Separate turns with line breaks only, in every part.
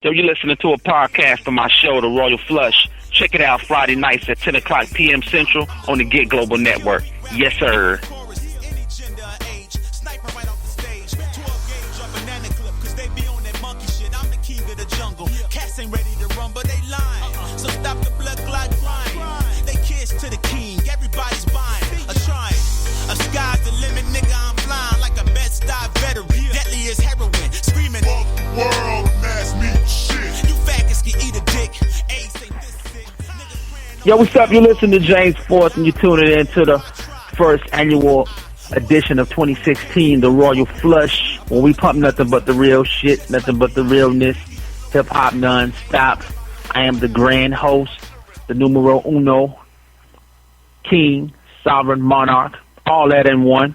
Yo, you're listening to a podcast of my show, The Royal Flush. Check it out Friday nights at 10 o'clock p.m. Central on the Get Global Network. Yes, sir. Yo, what's up? You're listening to James Fourth, and you're tuning in to the first annual edition of 2016, the Royal Flush, where we pump nothing but the real shit, nothing but the realness, hip-hop non-stop. I am the grand host, the numero uno, king, sovereign monarch, all that in one,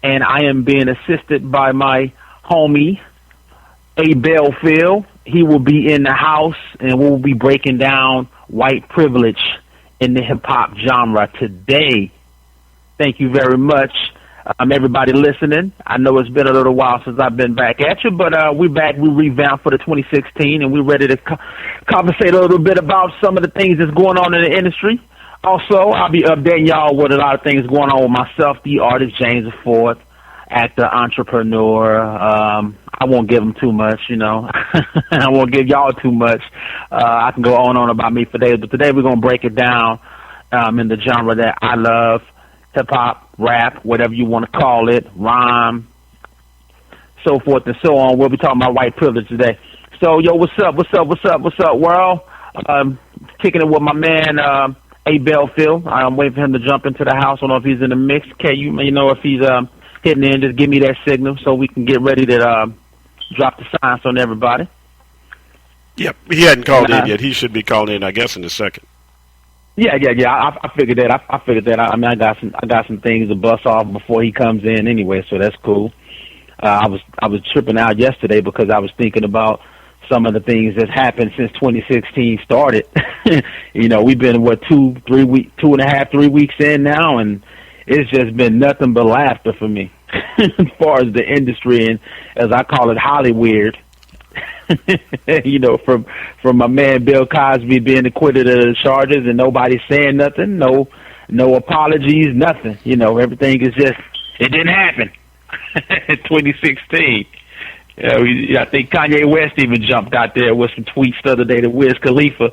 and I am being assisted by my homie, A. Belfield. He will be in the house, and we'll be breaking down white privilege in the hip-hop genre today. Thank you very much, everybody listening. I know it's been a little while since I've been back at you, but we're back. We revamped for the 2016, and we're ready to conversate a little bit about some of the things that's going on in the industry. Also, I'll be updating y'all with a lot of things going on with myself, the artist James IV, actor, entrepreneur. I won't give them too much, you know. I won't give y'all too much. I can go on and on about me for days, but today we're going to break it down in the genre that I love, hip-hop, rap, whatever you want to call it, rhyme, so forth and so on. We'll be talking about white privilege today. So, yo, what's up, world? Kicking it with my man, A. Belfield. I'm waiting for him to jump into the house. I don't know if he's in the mix. Okay, you know if he's hitting in, just give me that signal so we can get ready to drop the science on everybody.
Yep, he hadn't called in yet. He should be called in, I guess, in a second.
Yeah. I figured that. I figured that. I mean, I got some things to bust off before he comes in anyway, so that's cool. I was tripping out yesterday because I was thinking about some of the things that's happened since 2016 started. You know, we've been 2.5, 3 weeks in now, and it's just been nothing but laughter for me as far as the industry and, as I call it, Hollyweird. You know, from my man Bill Cosby being acquitted of the charges and nobody saying nothing, no apologies, nothing. You know, everything is just, it didn't happen. 2016. I think Kanye West even jumped out there with some tweets the other day to Wiz Khalifa.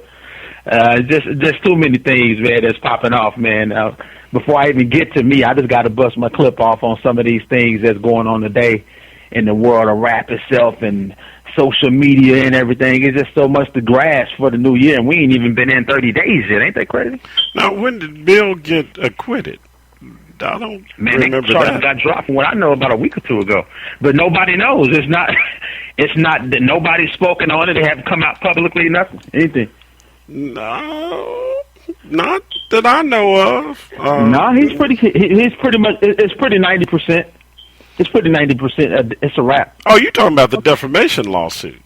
Just too many things, man, that's popping off, man. Before I even get to me, I just got to bust my clip off on some of these things that's going on today in the world of rap itself and social media and everything. It's just so much to grasp for the new year, and we ain't even been in 30 days yet. Ain't that crazy?
Now, when did Bill get acquitted? I don't remember that.
Charges got dropped from what I know about a week or two ago, but nobody knows. It's not that nobody's spoken on it. They haven't come out publicly, nothing, anything.
No, not that I know of.
No, he's pretty much. It's pretty 90%. It's pretty 90%. It's a wrap.
Oh, you're talking about the defamation lawsuit?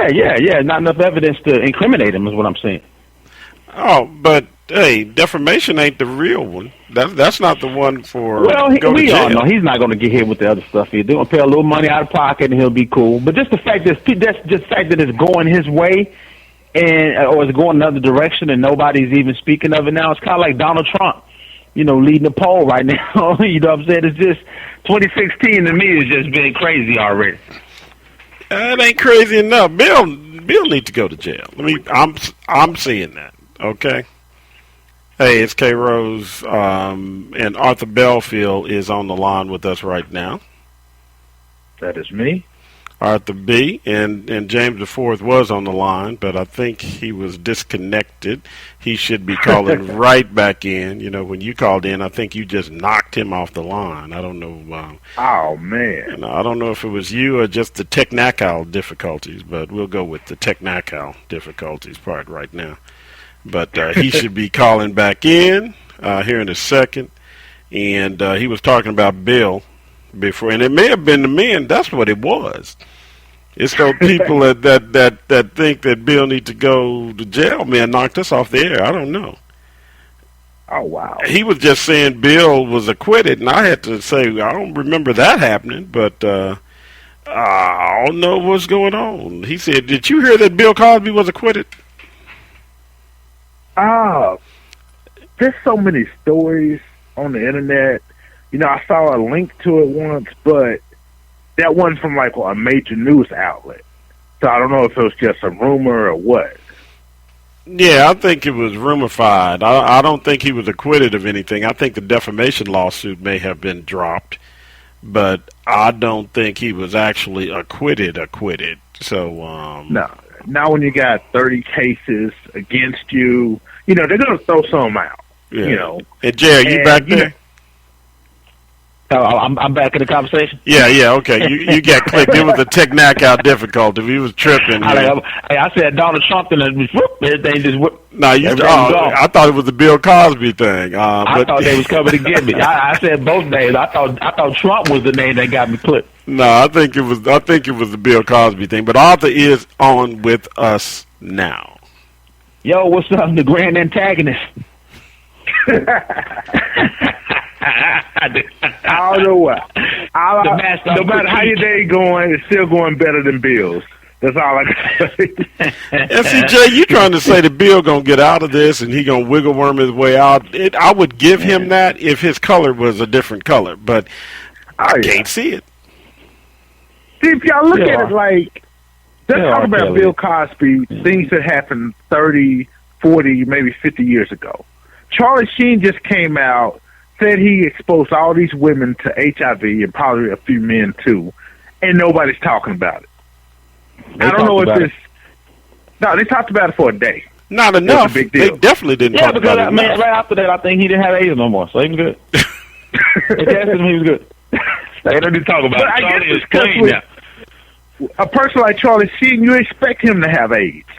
Yeah. Not enough evidence to incriminate him is what I'm saying.
Oh, but hey, defamation ain't the real one. That's not the one for.
Well, we all know he's not going to get hit with the other stuff. He's going to pay a little money out of pocket and he'll be cool. But just the fact that it's going his way, or it's going another direction, and nobody's even speaking of it now. It's kind of like Donald Trump, you know, leading the poll right now. You know what I'm saying? It's just 2016 to me has just been crazy already.
It ain't crazy enough. Bill needs to go to jail. I mean, I'm seeing that. Okay. Hey, it's K Rose, and Arthur Belfield is on the line with us right now.
That is me.
Arthur B. and James IV was on the line, but I think he was disconnected. He should be calling right back in. You know, when you called in, I think you just knocked him off the line. I don't know.
Oh, man.
You know, I don't know if it was you or just the technical difficulties, but we'll go with the technical difficulties part right now. But he should be calling back in here in a second. And he was talking about Bill before, and it may have been the men. That's what it was. It's those people that think that Bill needs to go to jail. Man, knocked us off the air. I don't know.
Oh, wow.
He was just saying Bill was acquitted, and I had to say I don't remember that happening. But I don't know what's going on. He said, "Did you hear that Bill Cosby was acquitted?"
There's so many stories on the internet. I saw a link to it once, but that wasn't from like a major news outlet. So I don't know if it was just a rumor or what.
Yeah, I think it was rumored. I don't think he was acquitted of anything. I think the defamation lawsuit may have been dropped, but I don't think he was actually acquitted. So
No. Now when you got 30 cases against you, they're going to throw some out.
Yeah. And Jay, are you back there?
I'm back in the conversation.
Yeah, okay. You got clicked. It was a tech knockout difficulty. We was tripping.
I said Donald Trump, and everything just whoop.
No, I thought it was the Bill Cosby thing.
I thought they was coming to get me. I said both names. I thought Trump was the name that got me clipped.
No, I think it was the Bill Cosby thing. But Arthur is on with us now.
Yo, what's up, the grand antagonist?
I don't know what. No matter how your day going, it's still going better than Bill's. That's all I can say.
And see, Jay, you trying to say that Bill gonna get out of this and he gonna wiggle worm his way out? I would give him that if his color was a different color, but I can't see it.
See, if y'all look at it like, let's talk about Bill Cosby, things that happened 30, 40, maybe 50 years ago. Charlie Sheen just came out, said he exposed all these women to HIV and probably a few men too, and nobody's talking about it. I don't know if it's... No, they talked about it for a day.
Not enough.
Big deal.
They definitely didn't talk about it.
Right after that, I think he didn't have AIDS no more, so he was good. They tested him, he was good. They don't need to talk about it. Charlie is clean now.
A person like Charlie Sheen, you expect him to have AIDS.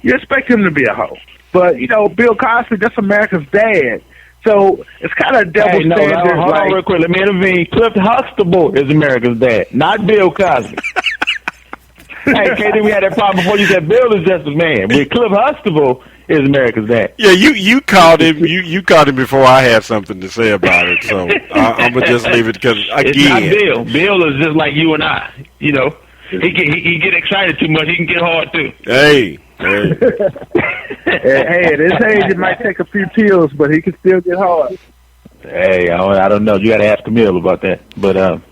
You expect him to be a hoe. But, Bill Cosby, that's America's dad. So it's kind of double standard.
Hold on real quick. Let me intervene. Cliff Huxtable is America's dad, not Bill Cosby. Hey, KD, we had that problem before. You said Bill is just a man. But Cliff Huxtable is America's dad.
Yeah, you called him. You called him before I had something to say about it. So I'm gonna just leave it because again,
it's not Bill. Bill is just like you and I. He get excited too much. He can get hard too.
Hey.
Hey, at his age, it might take a few pills, but he can still get hard.
Hey, I don't know. You got to ask Camille about that. But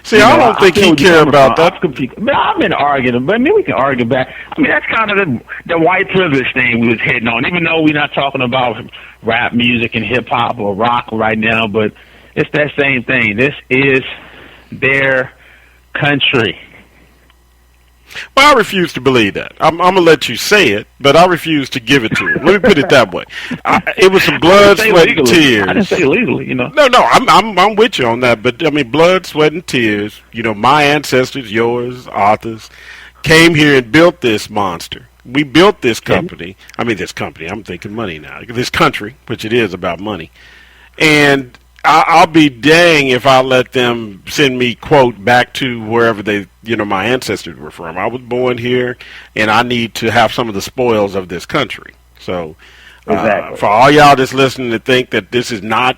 see, I don't think he care about that.
I've been arguing, but we can argue back. That's kind of the white privilege thing we was hitting on. Even though we're not talking about rap music and hip hop or rock right now, but it's that same thing. This is their country.
Well, I refuse to believe that. I'm going to let you say it, but I refuse to give it to him. Let me put it that way. It was some blood, sweat, and tears.
I didn't say legally,
No, I'm with you on that. But, blood, sweat, and tears, my ancestors, yours, Arthur's, came here and built this monster. We built this company. I'm thinking money now. This country, which it is about money. And I'll be dang if I let them send me, quote, back to wherever my ancestors were from. I was born here, and I need to have some of the spoils of this country. So,
exactly.
For all y'all that's listening to think that this is not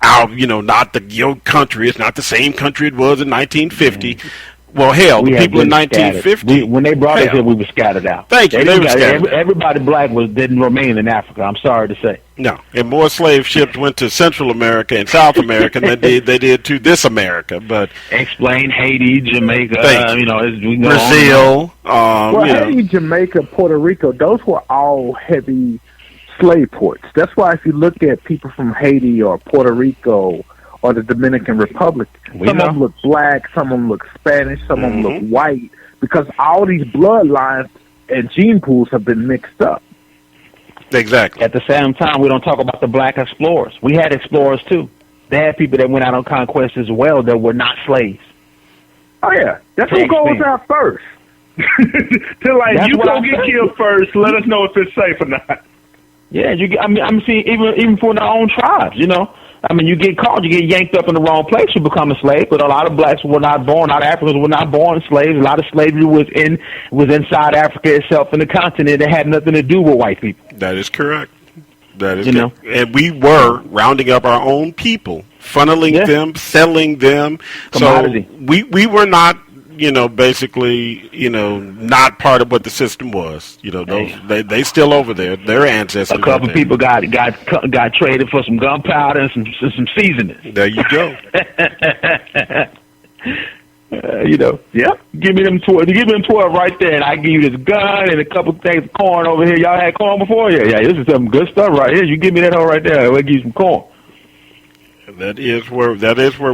not your country, it's not the same country it was in 1950. Well, hell, the people in 1950...
when they brought us here, we were scattered out.
Thank you. They were scattered.
Everybody black didn't remain in Africa, I'm sorry to say.
No, and more slave ships went to Central America and South America than they did to this America. But
explain Haiti, Jamaica,
Brazil.
Haiti, Jamaica, Puerto Rico, those were all heavy slave ports. That's why if you look at people from Haiti or Puerto Rico or the Dominican Republic, some of them look black, some of them look Spanish, some of them look white, because all these bloodlines and gene pools have been mixed up.
Exactly.
At the same time, we don't talk about the black explorers. We had explorers, too. They had people that went out on conquest as well that were not slaves.
Oh, yeah. That's who goes out first. You go get killed first. Let us know if it's safe or not.
Yeah, I'm seeing even for their own tribes, you get caught, you get yanked up in the wrong place, you become a slave. But a lot of blacks were not born, a lot of Africans were not born slaves. A lot of slavery was inside Africa itself, in the continent. It had nothing to do with white people.
That is correct. That is, and we were rounding up our own people funneling them, selling them.
Commodity.
So we were not, basically, not part of what the system was. They still over there. Their ancestors.
A couple people got traded for some gunpowder and some seasonings.
There you go.
Yep. Give me them 12. Give me them 12 right there, and I give you this gun and a couple things of corn over here. Y'all had corn before? Yeah. This is some good stuff right here. You give me that hoe right there. We'll give you some corn.
That is where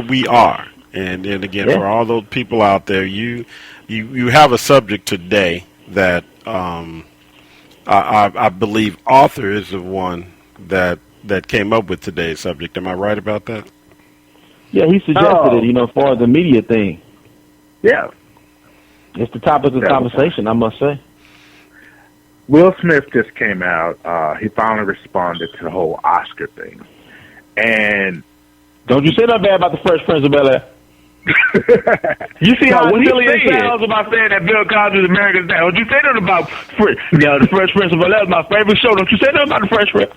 we are. And again, for all those people out there, you have a subject today that I believe author is the one that came up with today's subject. Am I right about that?
Yeah, he suggested it, as far as the media thing.
Yeah.
It's the topic of conversation, I must say.
Will Smith just came out. He finally responded to the whole Oscar thing. And
don't you say that bad about the Fresh Prince of Bel-Air. You see how silly it sounds about saying that Bill Cosby is America's dad. Don't you say that about the Fresh Prince of Bel-Air is my favorite show. Don't you say that about the Fresh Prince?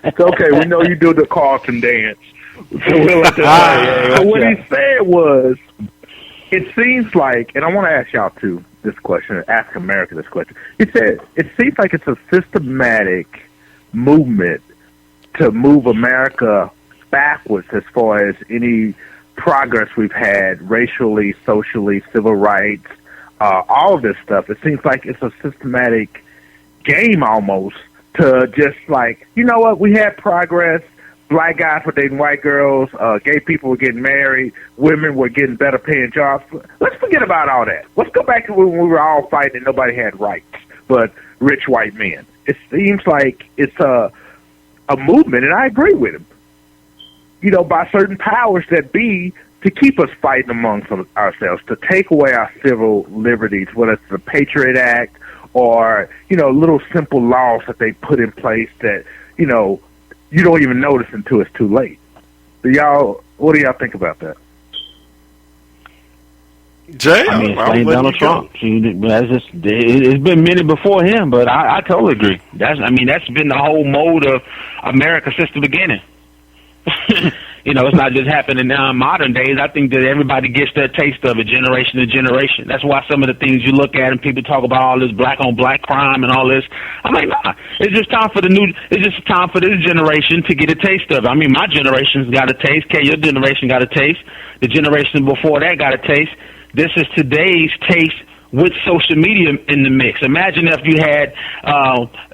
It's okay. We know you do the Carlton dance. So what he said was, it seems like, and I want to ask y'all too this question, ask America this question. He said, it seems like it's a systematic movement to move America backwards as far as any progress we've had racially, socially, civil rights, all of this stuff. It seems like it's a systematic game almost to just like, you know what, we had progress. Black guys were dating white girls, gay people were getting married, women were getting better paying jobs. Let's forget about all that. Let's go back to when we were all fighting and nobody had rights but rich white men. It seems like it's a movement, and I agree with him, by certain powers that be to keep us fighting amongst ourselves, to take away our civil liberties, whether it's the Patriot Act or, little simple laws that they put in place that, you don't even notice until it's too late. What do y'all think about that?
Jay,
I mean, it's Donald Trump. It's been many before him, but I totally agree. That's been the whole mode of America since the beginning. It's not just happening now in modern days. I think that everybody gets their taste of it, generation to generation. That's why some of the things you look at and people talk about all this black on black crime and all this. I'm like, nah. It's just time for this generation to get a taste of it. I mean, my generation's got a taste. Your generation got a taste. The generation before that got a taste. This is today's taste with social media in the mix. Imagine if you had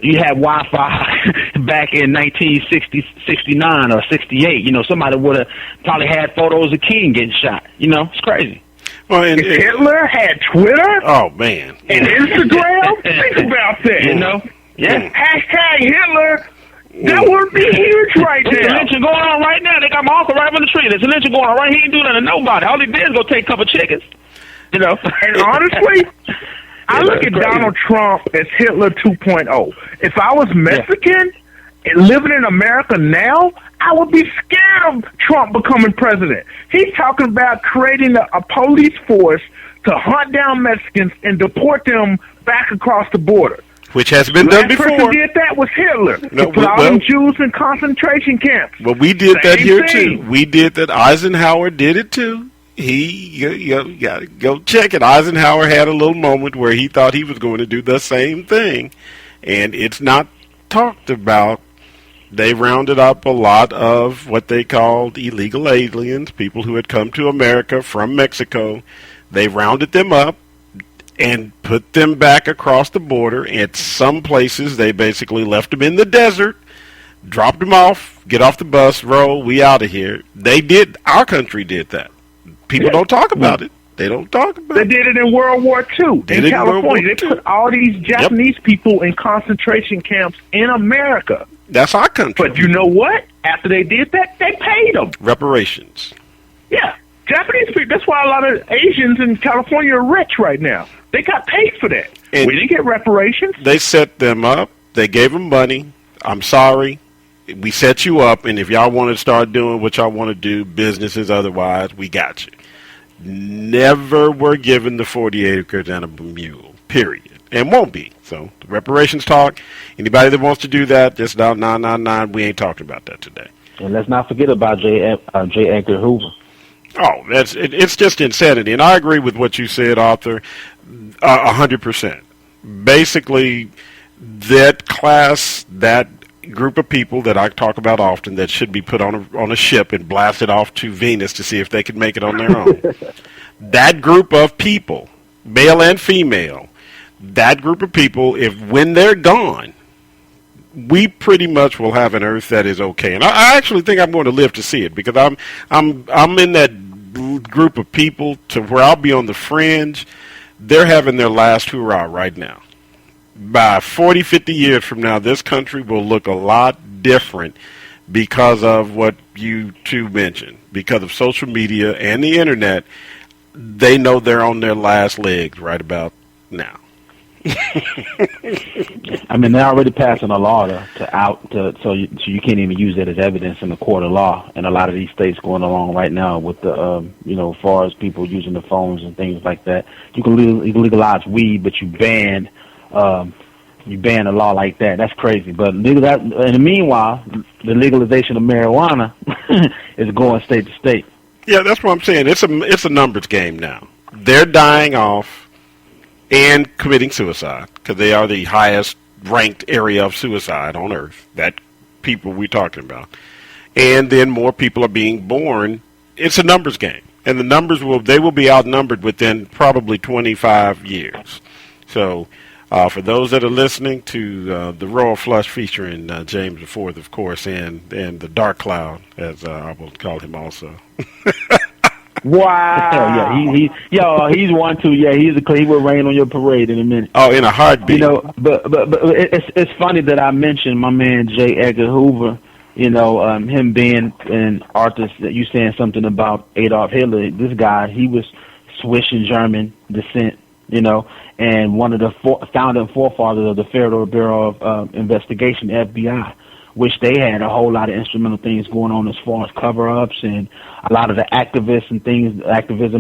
Wi-Fi back in 1969 or 68. Somebody would have probably had photos of King getting shot. It's crazy.
Well,
if Hitler had Twitter,
oh man,
and Instagram, think about that.
Yeah.
Hashtag Hitler. That would be huge right now.
There's a lynching going on right now. They got my uncle right on the street. There's a lynching going on right. He ain't doing nothing to nobody. All he did is go take a couple chickens.
And honestly, I look at Donald Trump as Hitler 2.0. If I was Mexican and living in America now, I would be scared of Trump becoming president. He's talking about creating a police force to hunt down Mexicans and deport them back across the border.
Which has been done before.
The person did that was Hitler.
No,
he put all them Jews in concentration camps.
Well, we did that here too. We did that. Eisenhower did it too. You got to go check it. Eisenhower had a little moment where he thought he was going to do the same thing, and it's not talked about. They rounded up a lot of what they called illegal aliens, people who had come to America from Mexico. They rounded them up and put them back across the border. At some places, they basically left them in the desert, dropped them off, get off the bus, roll, we out of here. They did. Our country did that. People don't talk about it. They don't talk about it.
They did it in World War II in California. They put all these Japanese people in concentration camps in America.
That's our country.
But you know what? After they did that, they paid them.
Reparations.
Yeah. Japanese people. That's why a lot of Asians in California are rich right now. They got paid for that.
And
we didn't get reparations.
They set them up. They gave them money. I'm sorry. We set you up, and if y'all want to start doing what y'all want to do, businesses otherwise, we got you. Never were given the 40 acres and a mule, period. And won't be. So, the reparations talk, anybody that wants to do that, just dial 999. We ain't talking about that today.
And let's not forget about J. Edgar Hoover.
Oh, it's just insanity. And I agree with what you said, Arthur, 100%. Basically, that class, that group of people that I talk about often that should be put on a ship and blasted off to Venus to see if they can make it on their own. That group of people, male and female, that group of people, when they're gone, we pretty much will have an Earth that is okay. And I actually think I'm going to live to see it, because I'm in that group of people to where I'll be on the fringe. They're having their last hurrah right now. By 40, 50 years from now, this country will look a lot different because of what you two mentioned. Because of social media and the internet, they know they're on their last legs right about now.
I mean, they're already passing a law so you can't even use that as evidence in the court of law. And a lot of these states going along right now with the, as far as people using the phones and things like that. You can legalize weed, but you ban a law like that. That's crazy. But in the meanwhile, the legalization of marijuana is going state to state.
Yeah, that's what I'm saying. It's a numbers game now. They're dying off and committing suicide, because they are the highest ranked area of suicide on Earth. That people we're talking about. And then more people are being born. It's a numbers game. And the numbers will be outnumbered within probably 25 years. So for those that are listening to the Royal Flush featuring James IV, of course, and the Dark Cloud, as I will call him also.
Wow! He's one too. Yeah, he will rain on your parade in a minute.
Oh, in a heartbeat.
But it's funny that I mentioned my man J. Edgar Hoover. Him being an artist. You saying something about Adolf Hitler? This guy, he was Swiss and German descent. And one of the founding forefathers of the Federal Bureau of Investigation, FBI, which they had a whole lot of instrumental things going on as far as cover-ups and a lot of the activism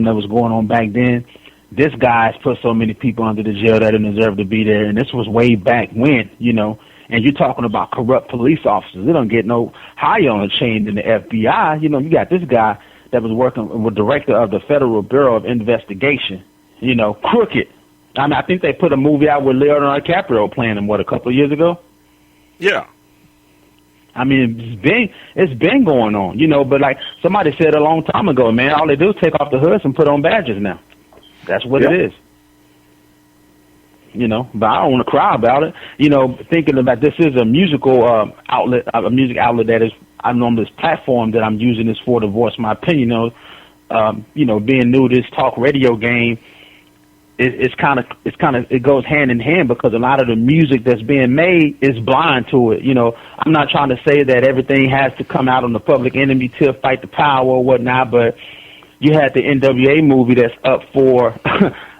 that was going on back then. This guy's put so many people under the jail that didn't deserve to be there, and this was way back when, and you're talking about corrupt police officers. They don't get no higher on the chain than the FBI. You got this guy that was working with director of the Federal Bureau of Investigation, crooked. I mean, I think they put a movie out with Leonardo DiCaprio playing him, a couple of years ago?
Yeah.
I mean, it's been going on, but like somebody said a long time ago, man, all they do is take off the hoods and put on badges now. That's what it is. But I don't want to cry about it. Thinking about this is a musical outlet, a music outlet that is, I'm on this platform that I'm using this for to voice my opinion. Being new to this talk radio game, it goes hand in hand, because a lot of the music that's being made is blind to it. I'm not trying to say that everything has to come out on the Public Enemy to fight the power or whatnot, but you had the NWA movie that's up for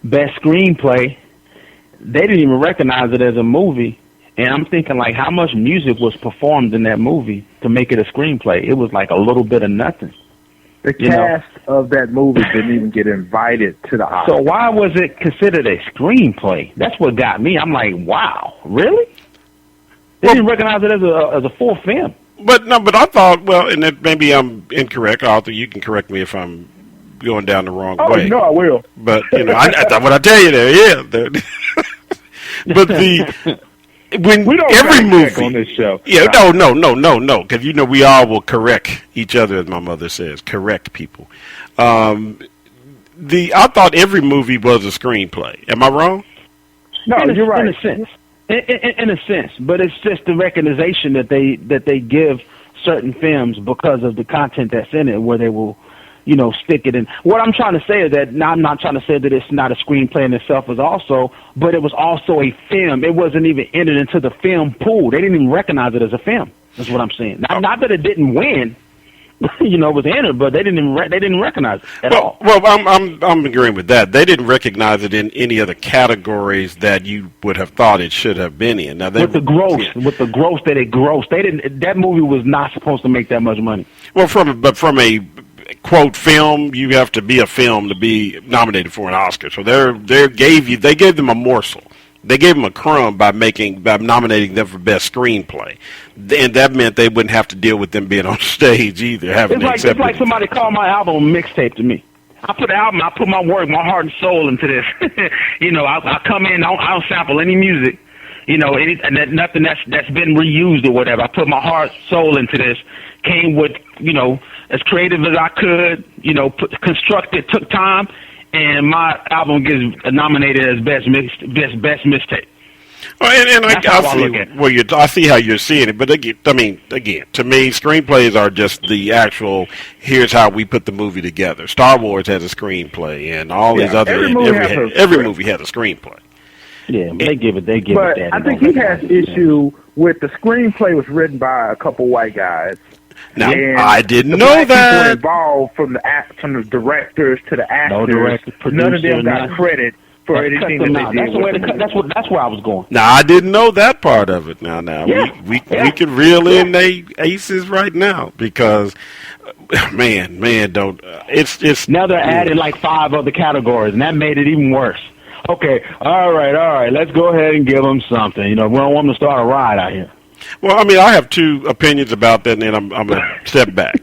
best screenplay. They didn't even recognize it as a movie, and I'm thinking like how much music was performed in that movie to make it a screenplay. It was like a little bit of nothing.
The cast of that movie didn't even get invited to the Oscars.
So why was it considered a screenplay? That's what got me. I'm like, wow, really? They didn't recognize it as a full film.
But I thought, and that maybe I'm incorrect. Arthur, you can correct me if I'm going down the wrong way.
Oh, no, I will.
But I thought what I tell you there, yeah. But when
we don't
every movie
on this show.
Yeah, no, because we all will correct each other, as my mother says, correct people. I thought every movie was a screenplay. Am I wrong?
No, you're right.
In a sense, but it's just the recognition that they give certain films because of the content that's in it, where they will stick it in. What I'm trying to say is that I'm not trying to say that it's not a screenplay in itself, but it was also a film. It wasn't even entered into the film pool. They didn't even recognize it as a film. That's what I'm saying. Not that it didn't win, it was entered, but they didn't recognize it at all.
Well, I'm agreeing with that. They didn't recognize it in any of the categories that you would have thought it should have been in. Now, with the gross
that it grossed, that movie was not supposed to make that much money.
Well, from a quote film, you have to be a film to be nominated for an Oscar. So they gave them a morsel. They gave him a crumb by nominating them for best screenplay, and that meant they wouldn't have to deal with them being on stage either.
It's like somebody called my album a mixtape to me. I put the album, I put my work, my heart and soul into this. I come in, I don't sample any music, nothing that's been reused or whatever. I put my heart, soul into this. Came with, as creative as I could, constructed, took time. And my album gets nominated as best mixtape.
Well, and I see how you're seeing it, but again, to me, screenplays are just the actual. Here's how we put the movie together. Star Wars has a screenplay, and all these other every movie has a screenplay.
Yeah, they give it that.
But I think he has issue with the screenplay was written by a couple white guys.
Now, I didn't know that.
Involved from the directors to the actors.
No director, producer,
none of them got credit for anything that they did.
That's where I was going.
Now, I didn't know that part of it. Now, we could reel in the aces right now because, man, don't. It's
now they're adding like 5 other categories, and that made it even worse. Okay, all right, let's go ahead and give them something. We don't want them to start a riot out here.
Well, I have 2 opinions about that, and then I'm going to step back.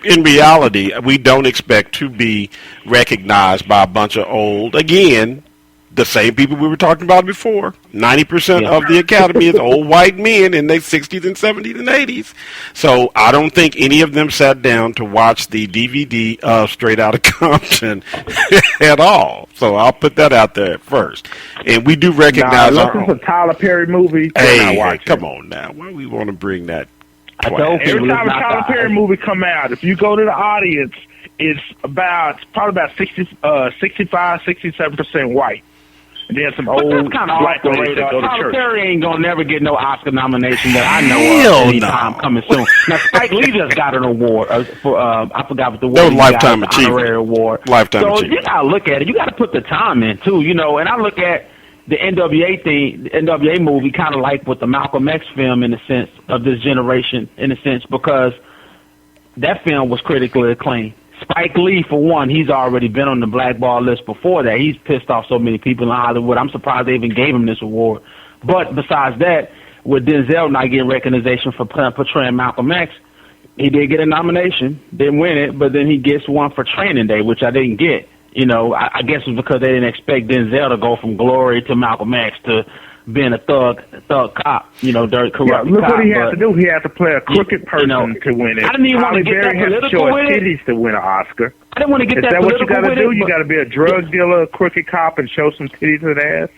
In reality, we don't expect to be recognized by a bunch of old, again, the same people we were talking about before. 90% of the Academy is old white men in their 60s and 70s and 80s. So I don't think any of them sat down to watch the DVD of Straight Outta Compton at all. So I'll put that out there first. And we do recognize
unless it's a Tyler Perry movie,
hey, come on now. Why do we want to bring that?
Every time a Tyler Perry movie come out, if you go to the audience, it's probably about 67% white. And then some old black ladies that go to church.
Tyler Perry ain't gonna never get no Oscar nomination that I know of anytime coming soon. Now Spike Lee just got an award for I forgot what the award.
That was Lifetime Achievement.
Honorary award.
Lifetime
so
Achievement.
You gotta look at it. You gotta put the time in too, And I look at the NWA thing, the NWA movie, kind of like with the Malcolm X film in the sense of this generation, in a sense, because that film was critically acclaimed. Spike Lee, for one, he's already been on the blackball list before that. He's pissed off so many people in Hollywood. I'm surprised they even gave him this award. But besides that, with Denzel not getting recognition for portraying Malcolm X, he did get a nomination, didn't win it, but then he gets one for Training Day, which I didn't get. I guess it was because they didn't expect Denzel to go from Glory to Malcolm X to being a thug cop, dirt corrupt.
Look what he had to do. He had to play a crooked person to win it.
I didn't even want to get that political with it.
Titties to win an Oscar.
I didn't want to get that political with it. Is that what you got to do? You got
to be a drug dealer, a crooked cop, and show some titties to the ass?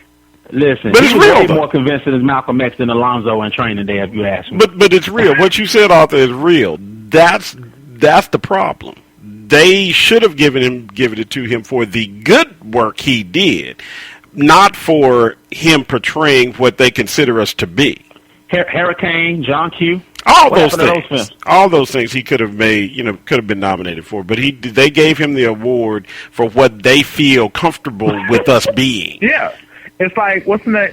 Listen,
but it's
he's
real,
way more convincing as Malcolm X than Alonzo in Training Day, if you ask me.
But it's real. What you said, Arthur, is real. That's the problem. They should have given it to him for the good work he did, not for him portraying what they consider us to be.
Hurricane, John Q.
All those things he could have made, could have been nominated for. But they gave him the award for what they feel comfortable with us being.
Yeah. It's like, what's the name?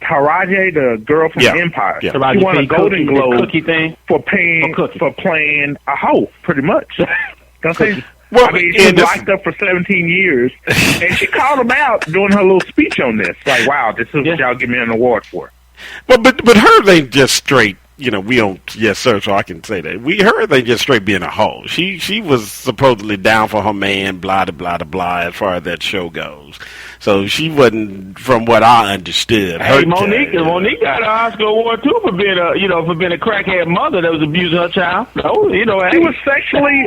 Taraji, the girl from Empire.
Yeah.
She won a Golden Globe for playing a hoe, pretty much. Well, she was locked up for 17 years, and she called him out doing her little speech on this. Like, wow, this is what y'all give me an award for.
Well, but her ain't just straight. We don't, yes, sir, so I can say that. Her ain't just straight being a hoe. She was supposedly down for her man, blah, blah, blah, blah, as far as that show goes. So she wasn't, from what I understood.
Hey, Monique got an Oscar award, too, for being a crackhead mother that was abusing her child. So,
she was sexually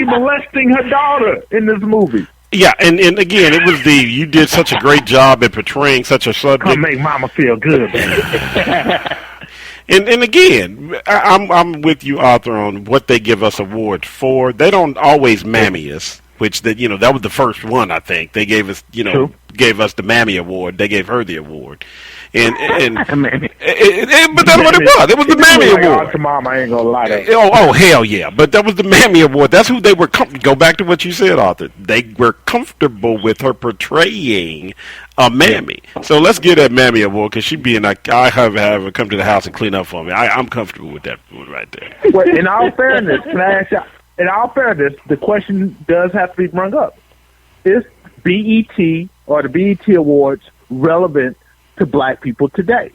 molesting her daughter in this movie.
Yeah, and again, it was you did such a great job at portraying such a subject.
Come make mama feel good, baby.
And again, I'm with you, Arthur, on what they give us awards for. They don't always mammy us, which that was the first one. I think they gave us gave us the Mammy Award. They gave her the award, but that's what it was. It was the Mammy Award.
Mom, I ain't gonna lie to you.
Oh hell yeah! But that was the Mammy Award. That's who they were. Go back to what you said, Arthur. They were comfortable with her portraying a mammy. So let's give that Mammy Award because she being like, I have her come to the house and clean up for me. I'm comfortable with that one right there.
Well, in all fairness, can I ask you? In all fairness, the question does have to be brought up: is BET or the BET Awards relevant to black people today?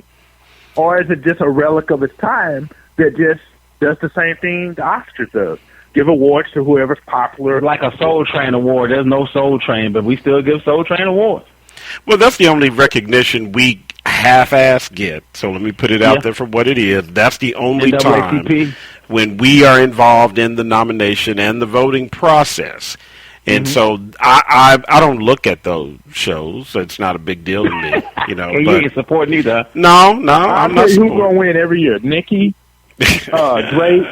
Or is it just a relic of its time that just does the same thing the Oscars does? Give awards to whoever's popular.
Like a Soul Train award. There's no Soul Train, but we still give Soul Train awards.
Well, that's the only recognition we half-ass get. So let me put it out there for what it is. That's the only time when we are involved in the nomination and the voting process. And so I don't look at those shows. So it's not a big deal to me, you know.
You ain't supporting either.
No, I'm not supporting.
Who's gonna win every year? Nicki, Drake,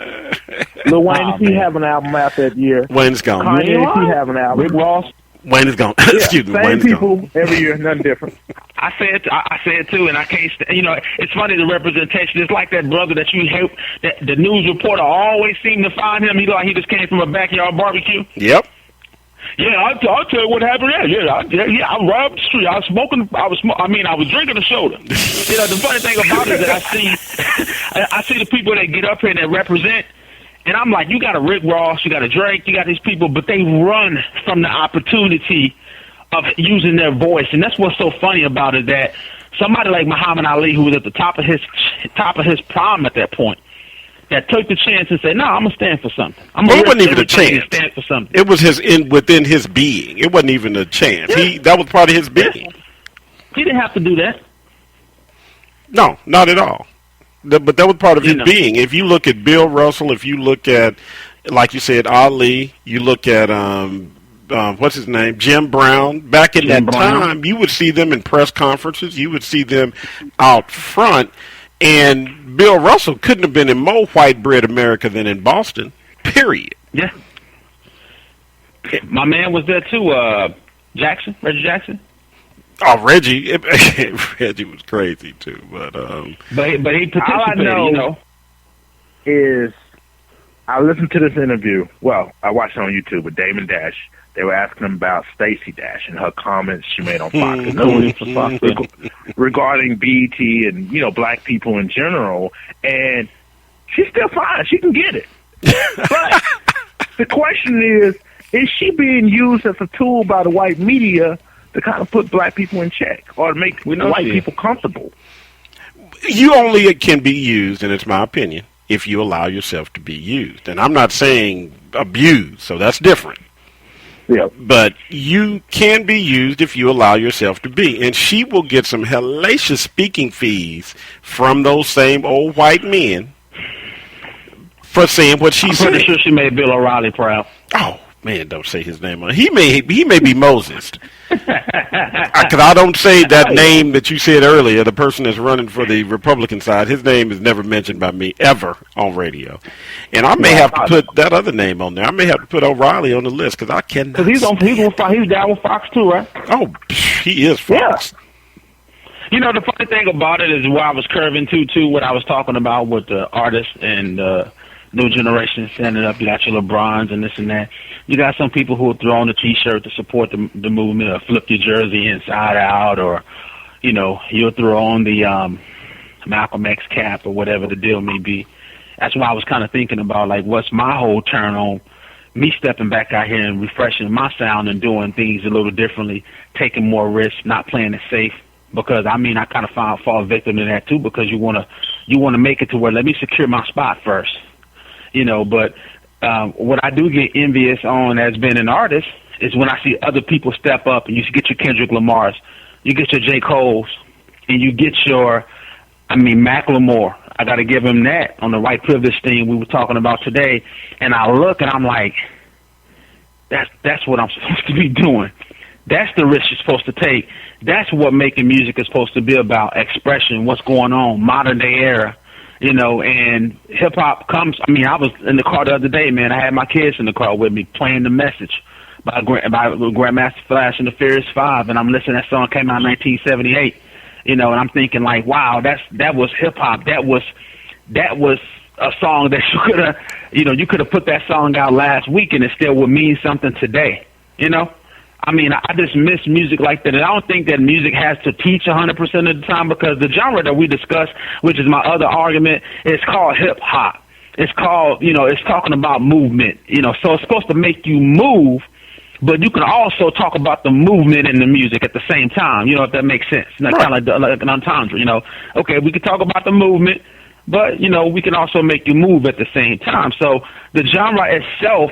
Lil Wayne. Is he have an album out that year?
Wayne's gone.
Kanye, is he have an album? Rick Ross.
Wayne is gone. Excuse me.
Same
Wayne's
people
gone.
every year, nothing different.
I say it too, and I can't. You know, it's funny, the representation. It's like that brother that you help. That the news reporter always seem to find him. He like he just came from a backyard barbecue.
Yep.
Yeah, I'll tell you what happened there. Yeah, I robbed the street. I was drinking a soda. You know, the funny thing about it is that I see the people that get up here and that represent, and I'm like, you got a Rick Ross, you got a Drake, you got these people, but they run from the opportunity of using their voice, and that's what's so funny about it, that somebody like Muhammad Ali, who was at the top of his prime at that point, that took the chance and said, "No, I'm gonna stand for something."
It wasn't even a chance.
Stand for something.
It was within his being. It wasn't even a chance.
Yeah.
That was part of his being.
He didn't have to do that.
No, not at all. But that was part of his being. If you look at Bill Russell, if you look at, like you said, Ali, you look at what's his name, Jim Brown. Back in that time, you would see them in press conferences. You would see them out front. And Bill Russell couldn't have been in more white bread America than in Boston, period.
Yeah. My man was there too, Reggie Jackson.
Oh, Reggie was crazy too, but
he participated,
all I know is I listened to this interview. Well, I watched it on YouTube with Damon Dash. They were asking him about Stacey Dash and her comments she made on Fox regarding BET and, you know, black people in general. And she's still fine. She can get it. But the question is she being used as a tool by the white media to kind of put black people in check or to make white people comfortable?
You only can be used, and it's my opinion, if you allow yourself to be used. And I'm not saying abused, so that's different.
Yeah.
But you can be used if you allow yourself to be. And she will get some hellacious speaking fees from those same old white men for saying what she said.
I'm pretty sure she made Bill O'Reilly proud.
Oh, man, don't say his name. He may be Moses. Because I don't say that name that you said earlier, the person that's running for the Republican side. His name is never mentioned by me ever on radio. And I may have to put that other name on there. I may have to put O'Reilly on the list because I cannot.
Because he's down with Fox too, right?
Oh, he is Fox.
Yeah. You know, the funny thing about it is where I was curving to what I was talking about with the artists and new generation standing up. You got your LeBrons and this and that. You got some people who will throw on a T-shirt to support the movement, or flip your jersey inside out, or, you know, you'll throw on the Malcolm X cap or whatever the deal may be. That's why I was kind of thinking about, like, what's my whole turn on me stepping back out here and refreshing my sound and doing things a little differently, taking more risks, not playing it safe. Because, I mean, I kind of fall victim to that, too, because you want to make it to where, let me secure my spot first. You know, but what I do get envious on as being an artist is when I see other people step up, and you get your Kendrick Lamars, you get your J. Cole's, and you get your, Macklemore. I got to give him that on the white privilege thing we were talking about today. And I look and I'm like, that's what I'm supposed to be doing. That's the risk you're supposed to take. That's what making music is supposed to be about, expression, what's going on, modern day era. You know, and hip-hop comes, I was in the car the other day, man. I had my kids in the car with me playing The Message by Grandmaster Flash and the Furious Five, and I'm listening. That song came out in 1978, you know, and I'm thinking, like, wow, that was hip-hop. That was a song that you could have put that song out last week, and it still would mean something today, you know? I just miss music like that, and I don't think that music has to teach 100% of the time, because the genre that we discuss, which is my other argument, is called hip-hop. It's called, it's talking about movement, so it's supposed to make you move, but you can also talk about the movement and the music at the same time. You know, if that makes sense. Kind of like an entendre. You know, okay, we can talk about the movement, but you know, we can also make you move at the same time. So the genre itself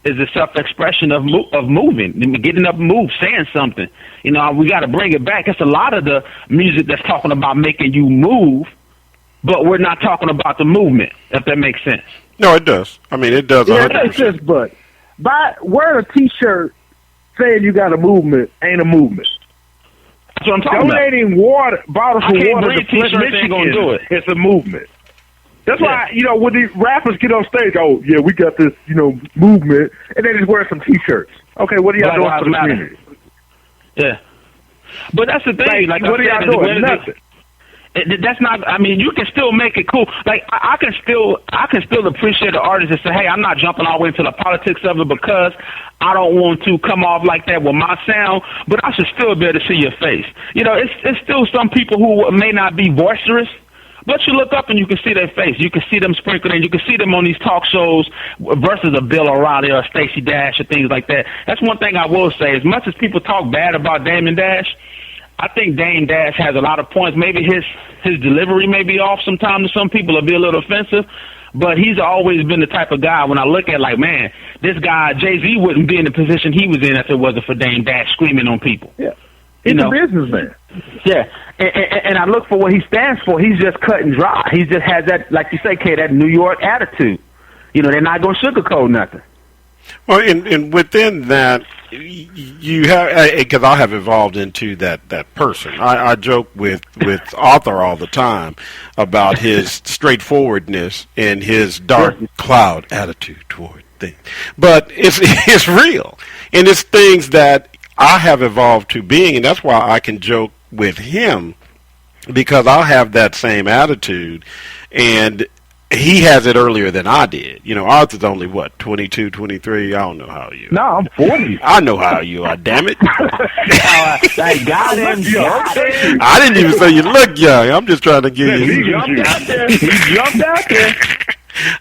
is a self-expression of moving, getting up, move, saying something. You know, we got to bring it back. It's a lot of the music that's talking about making you move, but we're not talking about the movement, if that makes sense.
No, it does. I mean, it does.
Yeah, it makes sense, but wearing a T-shirt saying you got a movement ain't a movement.
That's what I'm talking
Donating bottles of water to Flint, Michigan, it's a movement. That's why, you know, when these rappers get on stage, oh, yeah, we got this, you know, movement, and they just wear some T-shirts. Okay, what are y'all doing for the community?
Yeah. But that's the thing. Like
what are y'all doing? Nothing.
That's not, I mean, you can still make it cool. Like, I can still appreciate the artist and say, hey, I'm not jumping all the way into the politics of it because I don't want to come off like that with my sound, but I should still be able to see your face. You know, it's still some people who may not be boisterous, but you look up and you can see their face. You can see them sprinkled in. You can see them on these talk shows versus a Bill O'Reilly or a Stacey Dash or things like that. That's one thing I will say. As much as people talk bad about Damon Dash, I think Dame Dash has a lot of points. Maybe his delivery may be off sometimes to some people or be a little offensive, but he's always been the type of guy when I look at like, man, this guy, Jay-Z wouldn't be in the position he was in if it wasn't for Dame Dash screaming on people.
Yeah. He's a businessman.
Yeah, and I look for what he stands for. He's just cut and dry. He just has that, like you say, Kay, that New York attitude. You know, they're not going to sugarcoat nothing.
Well, and within that, you have, because I have evolved into that person. I joke with Arthur all the time about his straightforwardness and his dark cloud attitude toward things. But it's real, and it's things that I have evolved to being, and that's why I can joke with him, because I'll have that same attitude, and he has it earlier than I did. You know, Arthur's only, 22, 23? I don't know how you are.
No, I'm 40.
I know how you are, damn it.
I got him.
I didn't even say you look young. I'm just trying to get you.
He jumped out there. He jumped out there.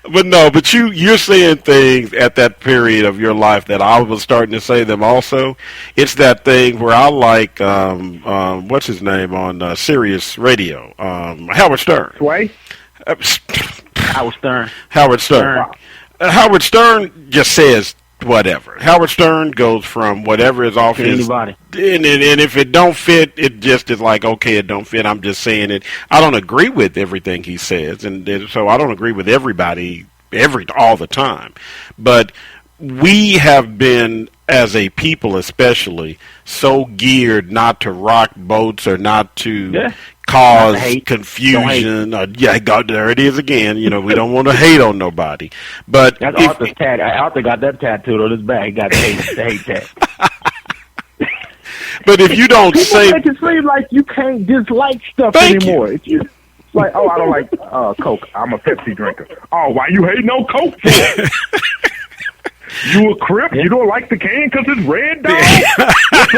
But you're saying things at that period of your life that I was starting to say them also. It's that thing where I like, what's his name on Sirius Radio? Howard Stern.
Sway?
Howard Stern.
Howard Stern. Howard Stern just says whatever. Howard Stern goes from whatever is off his...
Anybody.
And if it don't fit, it just is like, okay, it don't fit. I'm just saying it. I don't agree with everything he says, and so I don't agree with everybody all the time. But we have been, as a people especially, so geared not to rock boats or not to cause confusion. There it is again. You know, we don't want to hate on nobody. But
that's Arthur's tag. Arthur got that tattooed on his back. He got the hate tag.
But if you don't say,
make it seem like you can't dislike stuff anymore. It's like, oh, I don't like Coke. I'm a Pepsi drinker. Oh, why you hating on Coke for? You a Crip? You don't like the can because it's red, dog?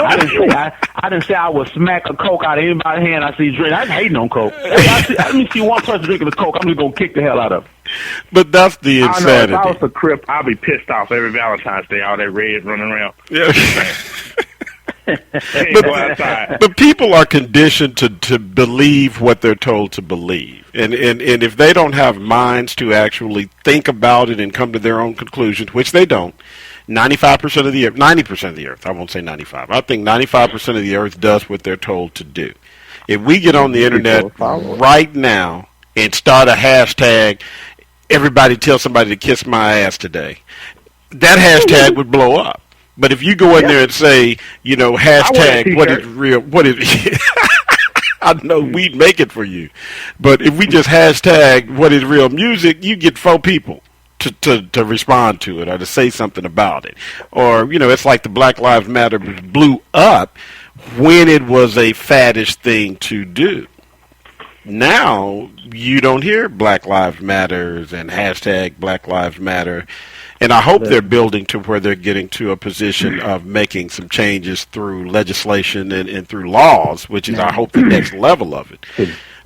I didn't say I would smack a Coke out of anybody's hand I see drink. I ain't hating on Coke. Let me see one person drinking a Coke, I'm just going to kick the hell out of them.
But that's the insanity.
I know, if I was a Crip, I'd be pissed off every Valentine's Day, all that red running around.
Yeah. But people are conditioned to believe what they're told to believe, and if they don't have minds to actually think about it and come to their own conclusions, which they don't, 90% of the earth, I won't say 95, I think 95% of the earth does what they're told to do. If we get on the internet right now and start a hashtag, everybody tell somebody to kiss my ass today, that hashtag would blow up. But if you go in there and say, you know, hashtag what is real, what is I know we'd make it for you. But if we just hashtag what is real music, you get 4 people to respond to it or to say something about it. Or, you know, it's like the Black Lives Matter blew up when it was a faddish thing to do. Now you don't hear Black Lives Matters and hashtag Black Lives Matter. And I hope they're building to where they're getting to a position of making some changes through legislation and through laws, which is, I hope, the next level of it.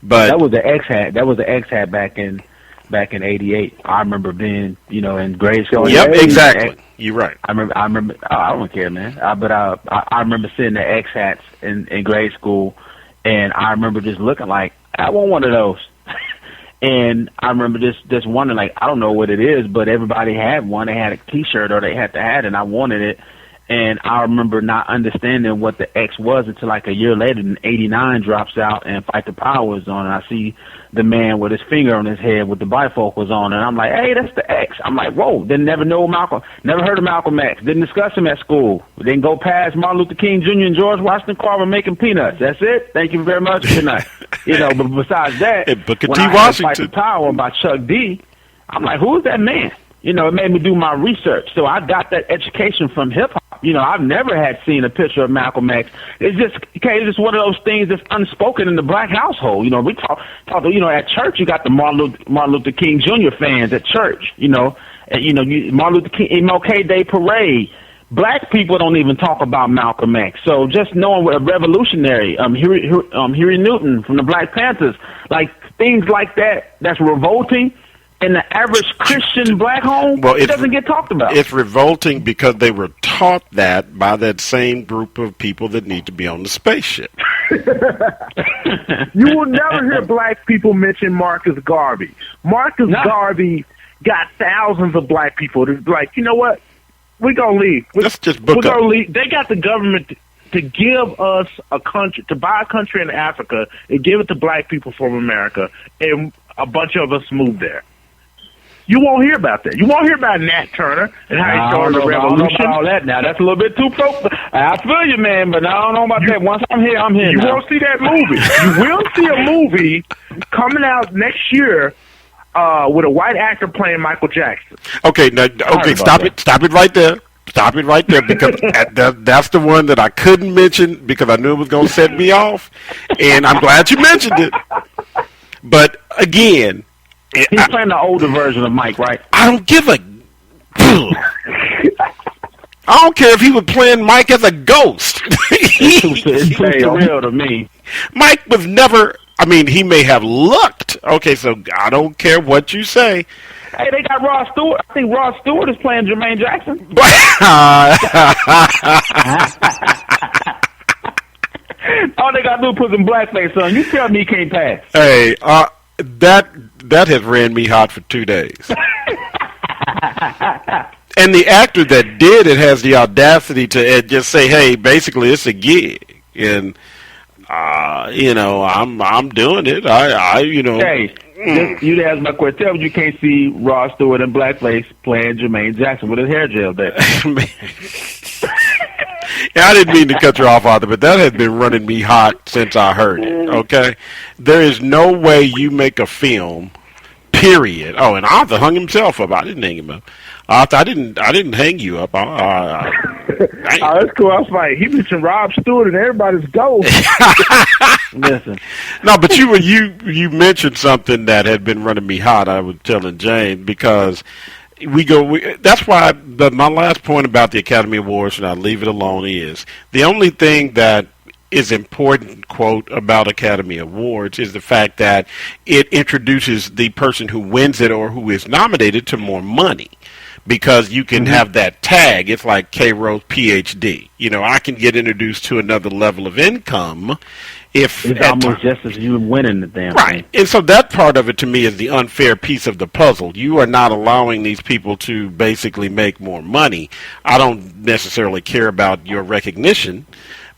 But that was the X hat. That was the X hat back in back in '88. I remember being, in grade school.
Yep, exactly. You're right.
I remember. Oh, I don't care, man. But I remember seeing the X hats in grade school, and I remember just looking like I want one of those. And I remember just wondering, like, I don't know what it is, but everybody had one. They had a T-shirt or they had the hat, and I wanted it. And I remember not understanding what the X was until like a year later, and '89 drops out and Fight the Power is on, and I see the man with his finger on his head with the bifocals on, and I'm like, hey, that's the X. I'm like, whoa, didn't never know Malcolm, never heard of Malcolm X, didn't discuss him at school, didn't go past Martin Luther King Jr. and George Washington Carver making peanuts. That's it. Thank you very much. Good night. But besides that, when I had Fight the Power by Chuck D, I'm like, who is that man? It made me do my research. So I got that education from hip-hop. I've never had seen a picture of Malcolm X. It's just one of those things that's unspoken in the black household. We talk at church, you got the Martin Luther King Jr. fans at church, Martin Luther King, MLK Day Parade. Black people don't even talk about Malcolm X. So just knowing what a revolutionary, Huey Newton from the Black Panthers, like things like that's revolting. In the average Christian black home, it doesn't get talked about.
It's revolting because they were taught that by that same group of people that need to be on the spaceship.
You will never hear black people mention Marcus Garvey. Marcus Garvey got thousands of black people to be like, you know what? We're going to leave.
Let's just book up.
Leave. They got the government to give us a country, to buy a country in Africa and give it to black people from America, and a bunch of us moved there. You won't hear about that. You won't hear about Nat Turner and how he started the revolution.
I don't know about all that now. That's a little bit too I feel you, man, but I don't know about that. Once I'm here, I'm here.
You won't see that movie. You will see a movie coming out next year with a white actor playing Michael Jackson.
Okay, stop it right there. Stop it right there, because that's the one that I couldn't mention because I knew it was going to set me off, and I'm glad you mentioned it. But again,
he's playing the older version of Mike, right?
I don't give a. I don't care if he was playing Mike as a ghost.
It's too surreal to me.
Mike was never. I mean, he may have looked. Okay, so I don't care what you say.
Hey, they got Ross Stewart. I think Ross Stewart is playing Jermaine Jackson. All they got to do is put some blackface on. You tell me he can't pass.
Hey, that has ran me hot for 2 days. And the actor that did it has the audacity to just say, "Hey, basically, it's a gig," and I'm doing it.
Hey, you asked my question. Tell me you can't see Ross Stewart in blackface playing Jermaine Jackson with his hair gel there.
I didn't mean to cut you off, Arthur, but that has been running me hot since I heard it. Okay, there is no way you make a film. Period. Oh, and Arthur hung himself up. I didn't hang him up. Arthur, I didn't hang you up.
That's cool. I was like, he mentioned Rob Stewart and everybody's gold.
Listen, no, but you mentioned something that had been running me hot. I was telling James because that's why my last point about the Academy Awards, and I leave it alone, is the only thing that is important, quote, about Academy Awards is the fact that it introduces the person who wins it or who is nominated to more money. Because you can have that tag. It's like K-Rose PhD. I can get introduced to another level of income if
it's almost just as you winning the damn
right.
thing.
And so that part of it to me is the unfair piece of the puzzle. You are not allowing these people to basically make more money. I don't necessarily care about your recognition,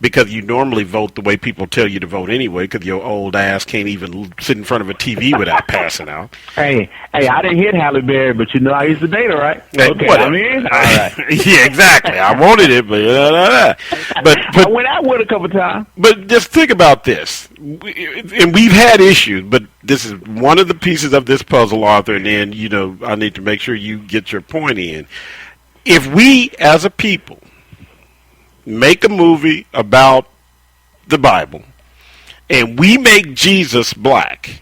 because you normally vote the way people tell you to vote anyway, because your old ass can't even sit in front of a TV without passing out.
Hey, I didn't hit Halle Berry, but I used to date her, right?
Hey,
okay,
whatever.
I mean, all right.
Yeah, exactly. I wanted it, but
I went out with a couple times.
But just think about this, and we've had issues, but this is one of the pieces of this puzzle, Arthur, and then, I need to make sure you get your point in. If we, as a people, make a movie about the Bible, and we make Jesus black,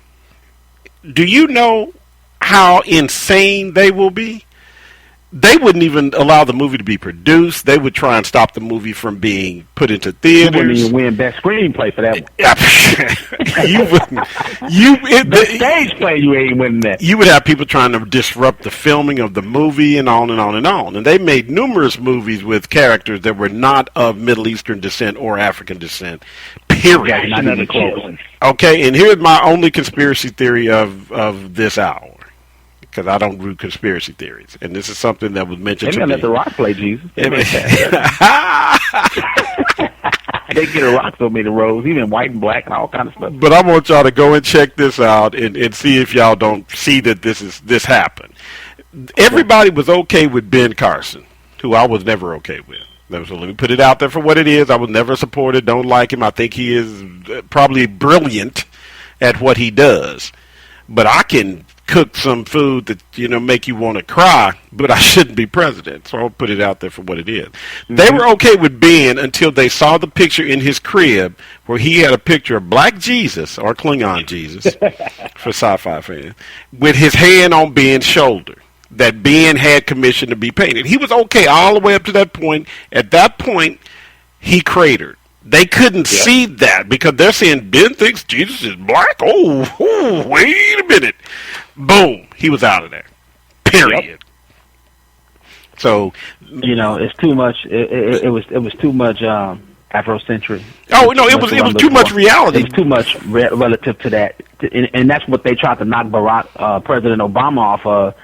do you know how insane they will be? they wouldn't even allow the movie to be produced. They would try and stop the movie from being put into theaters.
You wouldn't even win best screenplay for that one.
You wouldn't.
The stage play, you ain't winning that.
You would have people trying to disrupt the filming of the movie and on and on and on. And they made numerous movies with characters that were not of Middle Eastern descent or African descent. Period.
Not even close.
Okay, and here's my only conspiracy theory of this hour. Because I don't do conspiracy theories, and this is something that was mentioned to me.
They let the Rock play Jesus. They get a Rock so many roles, even white and black and all kind of stuff.
But I want y'all to go and check this out and see if y'all don't see that this happened. Everybody was okay with Ben Carson, who I was never okay with. So let me put it out there for what it is. I was never supported, don't like him. I think he is probably brilliant at what he does. But I can cook some food that, make you want to cry, but I shouldn't be president. So I'll put it out there for what it is. Mm-hmm. They were okay with Ben until they saw the picture in his crib where he had a picture of Black Jesus, or Klingon Jesus, for sci-fi fans, with his hand on Ben's shoulder that Ben had commissioned to be painted. He was okay all the way up to that point. At that point, he cratered. They couldn't see that because they're saying Ben thinks Jesus is black. Oh, wait a minute. Boom. He was out of there. Period. Yep. So,
it's too much. It was too much Afrocentric.
Oh no, it was too much reality.
It was too much relative to that, and that's what they tried to knock President Obama off of.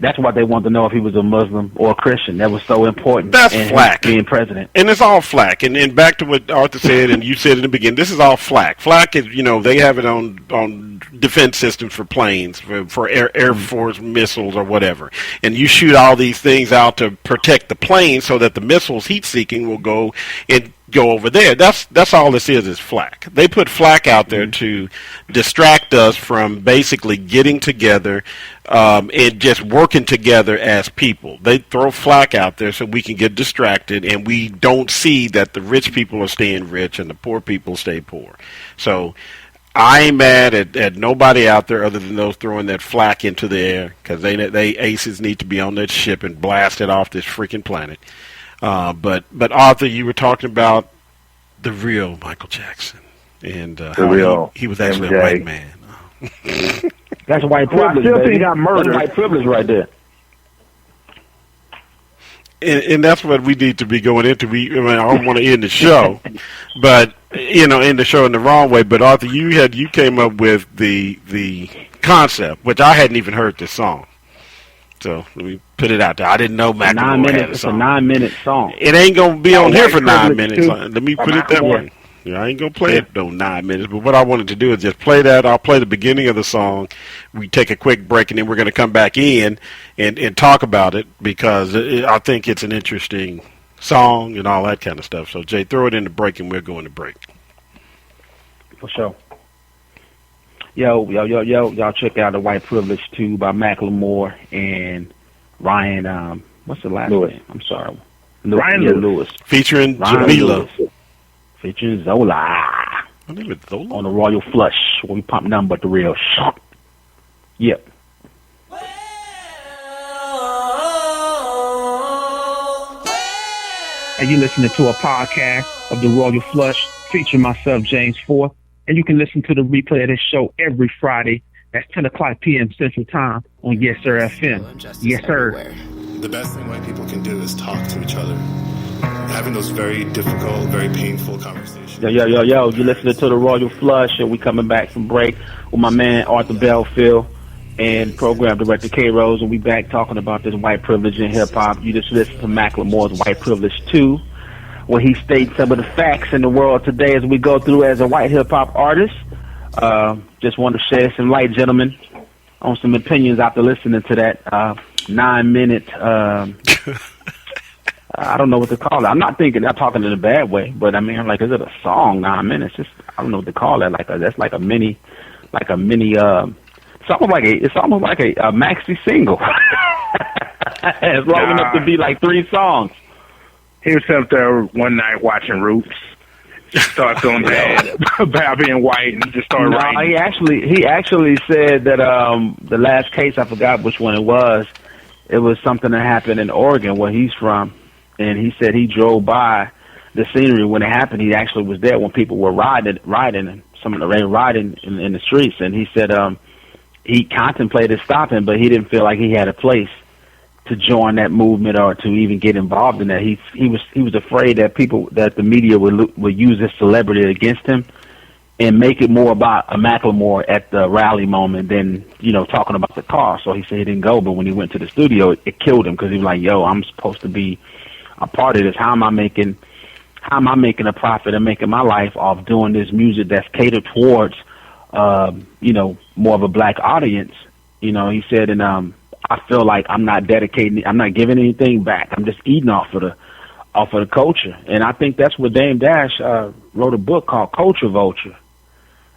That's why they wanted to know if he was a Muslim or a Christian. That was so important.
That's flack.
Being president.
And it's all flack. And back to what Arthur said, and you said in the beginning, this is all flack. Flack is, they have it on defense systems for planes, for Air Force missiles or whatever. And you shoot all these things out to protect the plane so that the missiles heat-seeking will go over there. That's all this is flack. They put flack out there to distract us from basically getting together and just working together as people. They throw flack out there so we can get distracted and we don't see that the rich people are staying rich and the poor people stay poor. So I ain't mad at nobody out there other than those throwing that flack into the air because they aces need to be on that ship and blast it off this freaking planet. But Arthur, you were talking about the real Michael Jackson and how he was actually a white man.
That's white privilege.
I still think he got murdered.
That's white privilege right there.
And that's what we need to be going into. I don't want to end the show, but end the show in the wrong way. But Arthur, you came up with the concept, which I hadn't even heard this song. So let me put it out there. I didn't know Macklemore had a song.
It's a 9-minute song.
It ain't gonna be on here for 9 minutes. Let me put it that way. I ain't gonna play it no 9 minutes. But what I wanted to do is just play that. I'll play the beginning of the song. We take a quick break, and then we're gonna come back in and talk about it because I think it's an interesting song and all that kind of stuff. So Jay, throw it in the break, and we'll go into break.
For sure. Yo, y'all check out the White Privilege 2 by Macklemore and Ryan, what's the last name? I'm sorry.
Ryan
Lewis.
Featuring Jamila.
Featuring Zola.
My name is Zola?
On the Royal Flush, where we pump nothing but the real shit. Yep. And you're listening to a podcast of the Royal Flush featuring myself, James IV. And you can listen to the replay of this show every Friday at 10 o'clock p.m. Central Time on Yes-Sir-FM. Yes, sir.
The best thing white people can do is talk to each other. Having those very difficult, very painful conversations.
Yo, you're listening to the Royal Flush, and we coming back from break with my man Arthur Belfield and program director K. Rose, and we back talking about this white privilege in hip-hop. You just listened to Macklemore's White Privilege 2. Where he states some of the facts in the world today as we go through as a white hip-hop artist. Just want to shed some light, gentlemen, on some opinions after listening to that 9-minute, I don't know what to call it. I'm not talking in a bad way, but I mean, like, is it a song, 9 minutes? I don't know what to call that. That's like a mini, it's almost like a maxi single. It's long enough to be like 3 songs.
He was up there one night watching Roots. Start feeling bad about being white and just started writing.
He actually said that the last case, I forgot which one it was, It was something that happened in Oregon, where he's from, and he said he drove by the scenery when it happened. He actually was there when people were riding, and some of the riding in the streets, and he said he contemplated stopping, but he didn't feel like he had a place to join that movement or to even get involved in that. He was afraid that the media would use his celebrity against him and make it more about a Macklemore at the rally moment than, talking about the car. So he said he didn't go, but when he went to the studio, it killed him, because he was like, yo, I'm supposed to be a part of this. How am I making a profit and making my life off doing this music that's catered towards, more of a black audience? He said, and I feel like I'm not giving anything back. I'm just eating off of the culture. And I think that's what Dame Dash wrote a book called Culture Vulture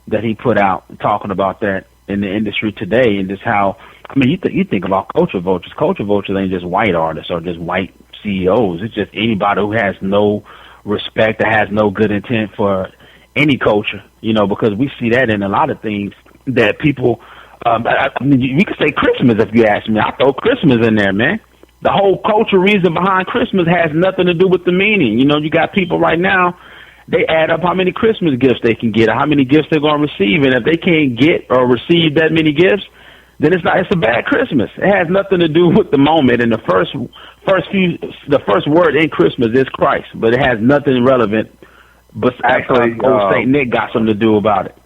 that he put out, talking about that in the industry today, and just how, you think about culture vultures. Culture vultures ain't just white artists or just white CEOs. It's just anybody who has no respect, that has no good intent for any culture, because we see that in a lot of things that people, you could say Christmas if you ask me. I throw Christmas in there, man. The whole culture reason behind Christmas has nothing to do with the meaning. You got people right now, they add up how many Christmas gifts they can get or how many gifts they're going to receive. And if they can't get or receive that many gifts, then it's a bad Christmas. It has nothing to do with the moment. And the first word in Christmas is Christ, but it has nothing relevant. But actually, old Saint Nick got something to do about it.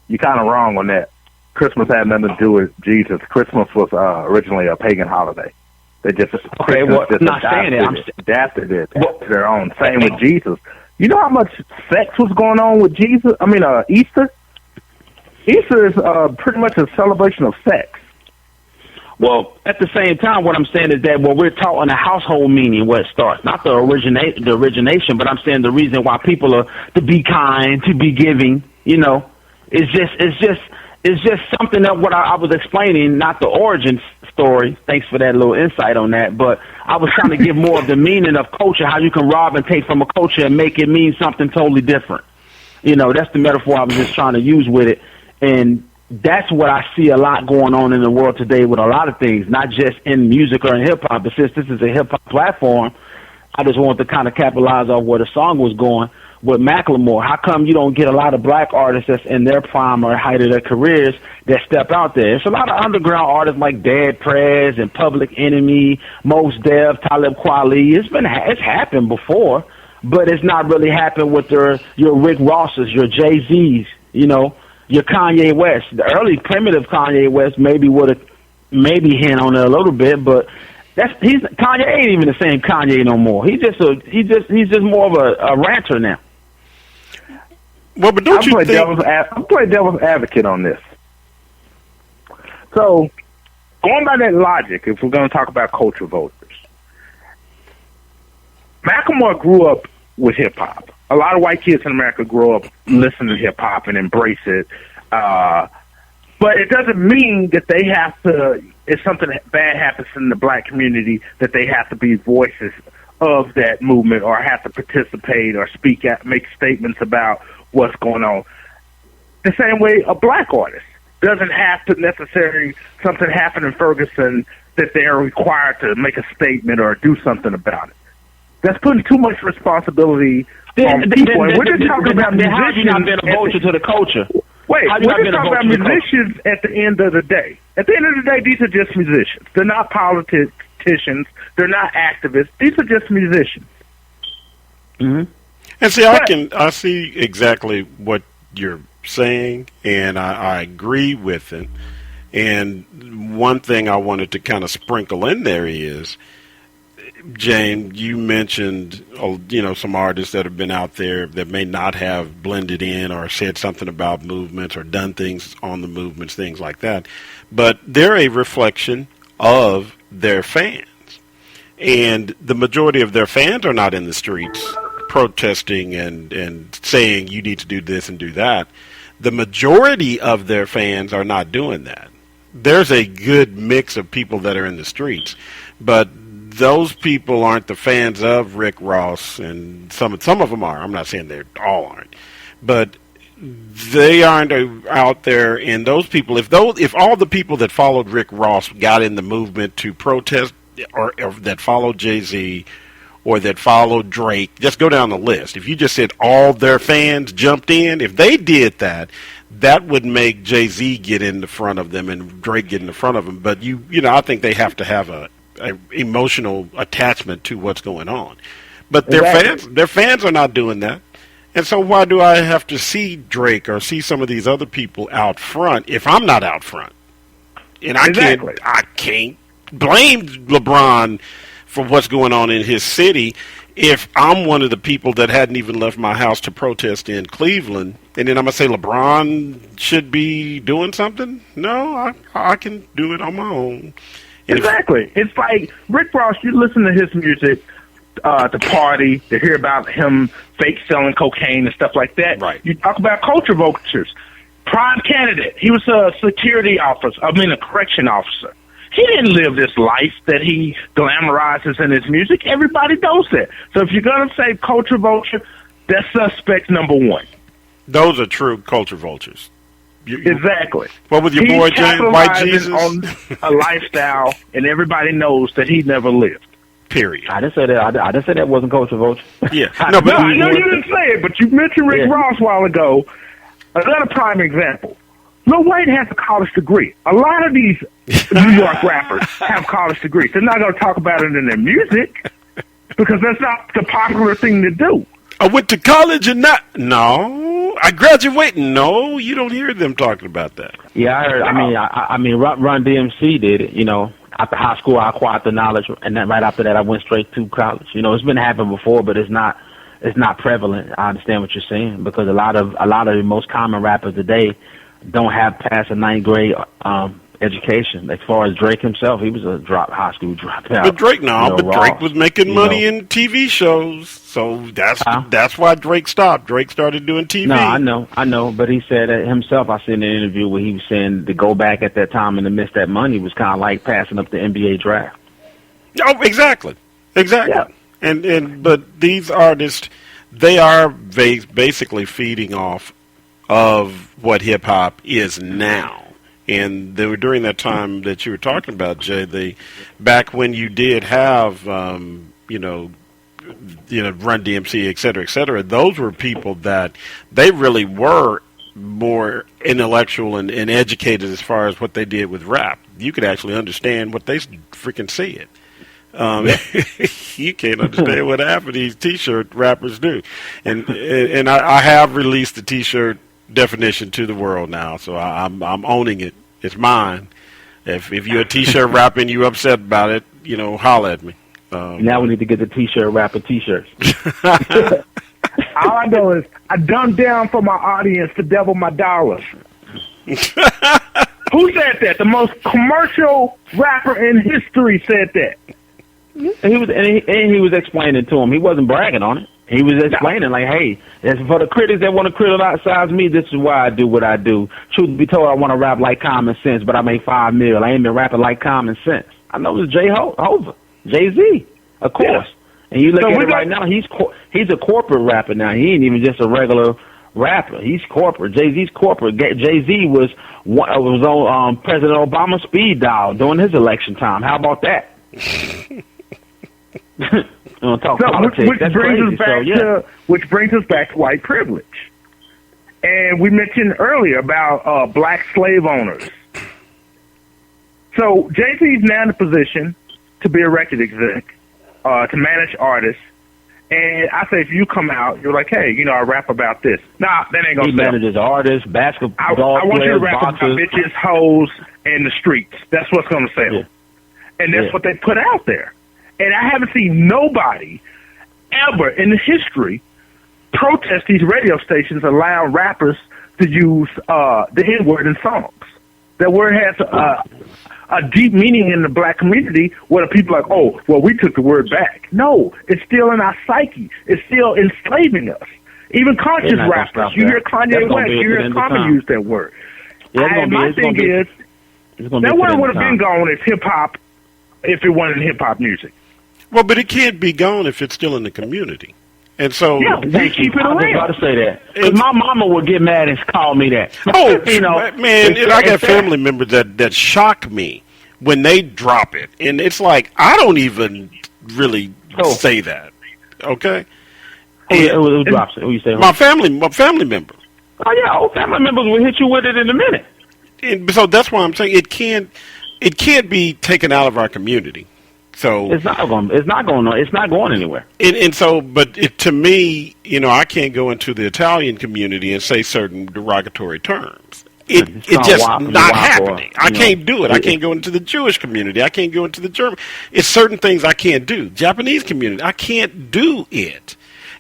You're kind of wrong on that. Christmas had nothing to do with Jesus. Christmas was originally a pagan holiday. They just adapted it to their own. Same with Jesus. You know how much sex was going on with Jesus? Easter? Easter is pretty much a celebration of sex.
Well, at the same time, what I'm saying is that when we're taught in a household meaning where it starts, not the origination, but I'm saying the reason why people are to be kind, to be giving, it's just something that what I was explaining, not the origin story. Thanks for that little insight on that. But I was trying to give more of the meaning of culture, how you can rob and take from a culture and make it mean something totally different. That's the metaphor I was just trying to use with it. And that's what I see a lot going on in the world today with a lot of things, not just in music or in hip-hop. But since this is a hip-hop platform, I just wanted to kind of capitalize off where the song was going with Macklemore. How come you don't get a lot of black artists that's in their prime or height of their careers that step out there? It's a lot of underground artists like Dead Prez and Public Enemy, Mos Def, Talib Kweli. It's happened before, but it's not really happened with your Rick Rosses, your Jay-Z's, your Kanye West. The early primitive Kanye West maybe would have hint on it a little bit, but Kanye ain't even the same Kanye no more. He's just more of a ranter now.
Well, but don't you think...
I'm playing devil's advocate on this. So, going by that logic, if we're going to talk about culture voters, Macklemore grew up with hip-hop. A lot of white kids in America grow up listening to hip-hop and embrace it. But it doesn't mean that they have to, if something bad happens in the black community, that they have to be voices of that movement or have to participate or speak out, make statements about what's going on. The same way a black artist doesn't have to necessarily something happen in Ferguson that they're required to make a statement or do something about it. That's putting too much responsibility on people. And we're just talking about musicians.
How have you not been a vulture to the culture?
Wait, we're just talking about musicians at the end of the day. At the end of the day, these are just musicians. They're not politicians. They're not activists. These are just musicians.
Mm-hmm. And see, I see exactly what you're saying, and I agree with it. And one thing I wanted to kind of sprinkle in there is, James, you mentioned, some artists that have been out there that may not have blended in or said something about movements or done things on the movements, things like that. But they're a reflection of their fans. And the majority of their fans are not in the streets protesting and saying you need to do this and do that. The majority of their fans are not doing that. There's a good mix of people that are in the streets, but those people aren't the fans of Rick Ross, and some of them are. I'm not saying they all aren't, but they aren't out there. And those people, if all the people that followed Rick Ross got in the movement to protest or that follow Jay-Z or that follow Drake, just go down the list. If you just said all their fans jumped in, if they did that, that would make Jay-Z get in the front of them and Drake get in the front of them. But I think they have to have a emotional attachment to what's going on. But their fans are not doing that. And so why do I have to see Drake or see some of these other people out front if I'm not out front? And I can't blame LeBron for what's going on in his city if I'm one of the people that hadn't even left my house to protest in Cleveland. And then I'm going to say LeBron should be doing something? No, I can do it on my own. And
exactly. It's like Rick Ross, you listen to his music to party, to hear about him fake selling cocaine and stuff like that.
Right.
You talk about culture vultures. Prime candidate. He was a security officer, a correction officer. He didn't live this life that he glamorizes in his music. Everybody knows that. So if you're going to say culture vulture, that's suspect number one.
Those are true culture vultures.
Exactly.
What with your boy James White Jesus?
On a lifestyle, and everybody knows that he never lived.
Period.
I didn't say that. I didn't say that wasn't culture vulture.
Yeah.
I know you didn't say it, but you mentioned Rick Ross a while ago. Another prime example. Lil Wayne has a college degree. A lot of these New York rappers have college degrees. They're not going to talk about it in their music because that's not the popular thing to do.
I went to college and no. I graduated. No, you don't hear them talking about that.
Yeah, I heard. I mean, Run DMC did it. After high school, I acquired the knowledge, and then right after that, I went straight to college. It's been happening before, but it's not prevalent. I understand what you're saying because a lot of the most common rappers today don't have past a 9th grade education. As far as Drake himself, he was a high school dropout.
But Drake, Drake was making money in TV shows, so that's why Drake stopped. Drake started doing TV.
No, I know, but he said it himself. I seen an interview where he was saying to go back at that time and to miss that money was kind of like passing up the NBA draft.
Oh, exactly. Yeah. But these artists, they are basically feeding off of what hip hop is now. And they were during that time that you were talking about, Jay. Back when you did have, Run DMC, et cetera. Those were people that they really were more intellectual and educated as far as what they did with rap. You could actually understand what they freaking said. You can't understand what half of these T-shirt rappers do. And I have released the T-shirt definition to the world now, so I'm owning it. It's mine. If you're a T-shirt rapper and you're upset about it, holler at me.
Now we need to get the T-shirt rapper T-shirts.
All I know is I dumb down for my audience to double my dollars. Who said that? The most commercial rapper in history said that.
And he was explaining to him. He wasn't bragging on it. He was explaining, like, hey, for the critics that want to criticize me, this is why I do what I do. Truth be told, I want to rap like Common Sense, but I make $5 million. I ain't been rapping like Common Sense. I know it's Jay-Z, of course. Yeah. And you look at it right now, he's a corporate rapper now. He ain't even just a regular rapper. He's corporate. Jay-Z's corporate. Jay-Z was on President Obama's speed dial during his election time. How about that? Talk politics.
Which brings us back to white privilege. And we mentioned earlier about black slave owners. So Jay-Z's now in a position to be a record exec, to manage artists. And I say, if you come out, you're like, hey, I rap about this. Nah, that ain't gonna sell.
He manages artists, basketball
I want you to rap
boxers.
about bitches, hoes, and the streets. That's what's gonna sell.
Yeah.
And that's what they put out there. And I haven't seen nobody ever in history protest these radio stations allowing rappers to use the N-word in songs. That word has a deep meaning in the black community where the people are like, oh, well, we took the word back. No, it's still in our psyche. It's still enslaving us. Even conscious rappers. You hear Kanye West, you hear Common use that word. My thing is, that word would have been gone if hip-hop, if it wasn't hip-hop music.
Well, but it can't be gone if it's still in the community. And so,
they keep it around.
I was about to say that. Because my mama would get mad and call me that.
Man, I got family members that shock me when they drop it, and it's like I don't even really say that. Okay.
Who drops it? Who you say?
My family member.
Oh yeah, old family members will hit you with it in a minute.
And so that's why I'm saying it can't be taken out of our community. So
it's not going anywhere.
And so, but to me, I can't go into the Italian community and say certain derogatory terms. It's just not happening. I can't do it. I can't go into the Jewish community. I can't go into the German. It's certain things I can't do. Japanese community, I can't do it.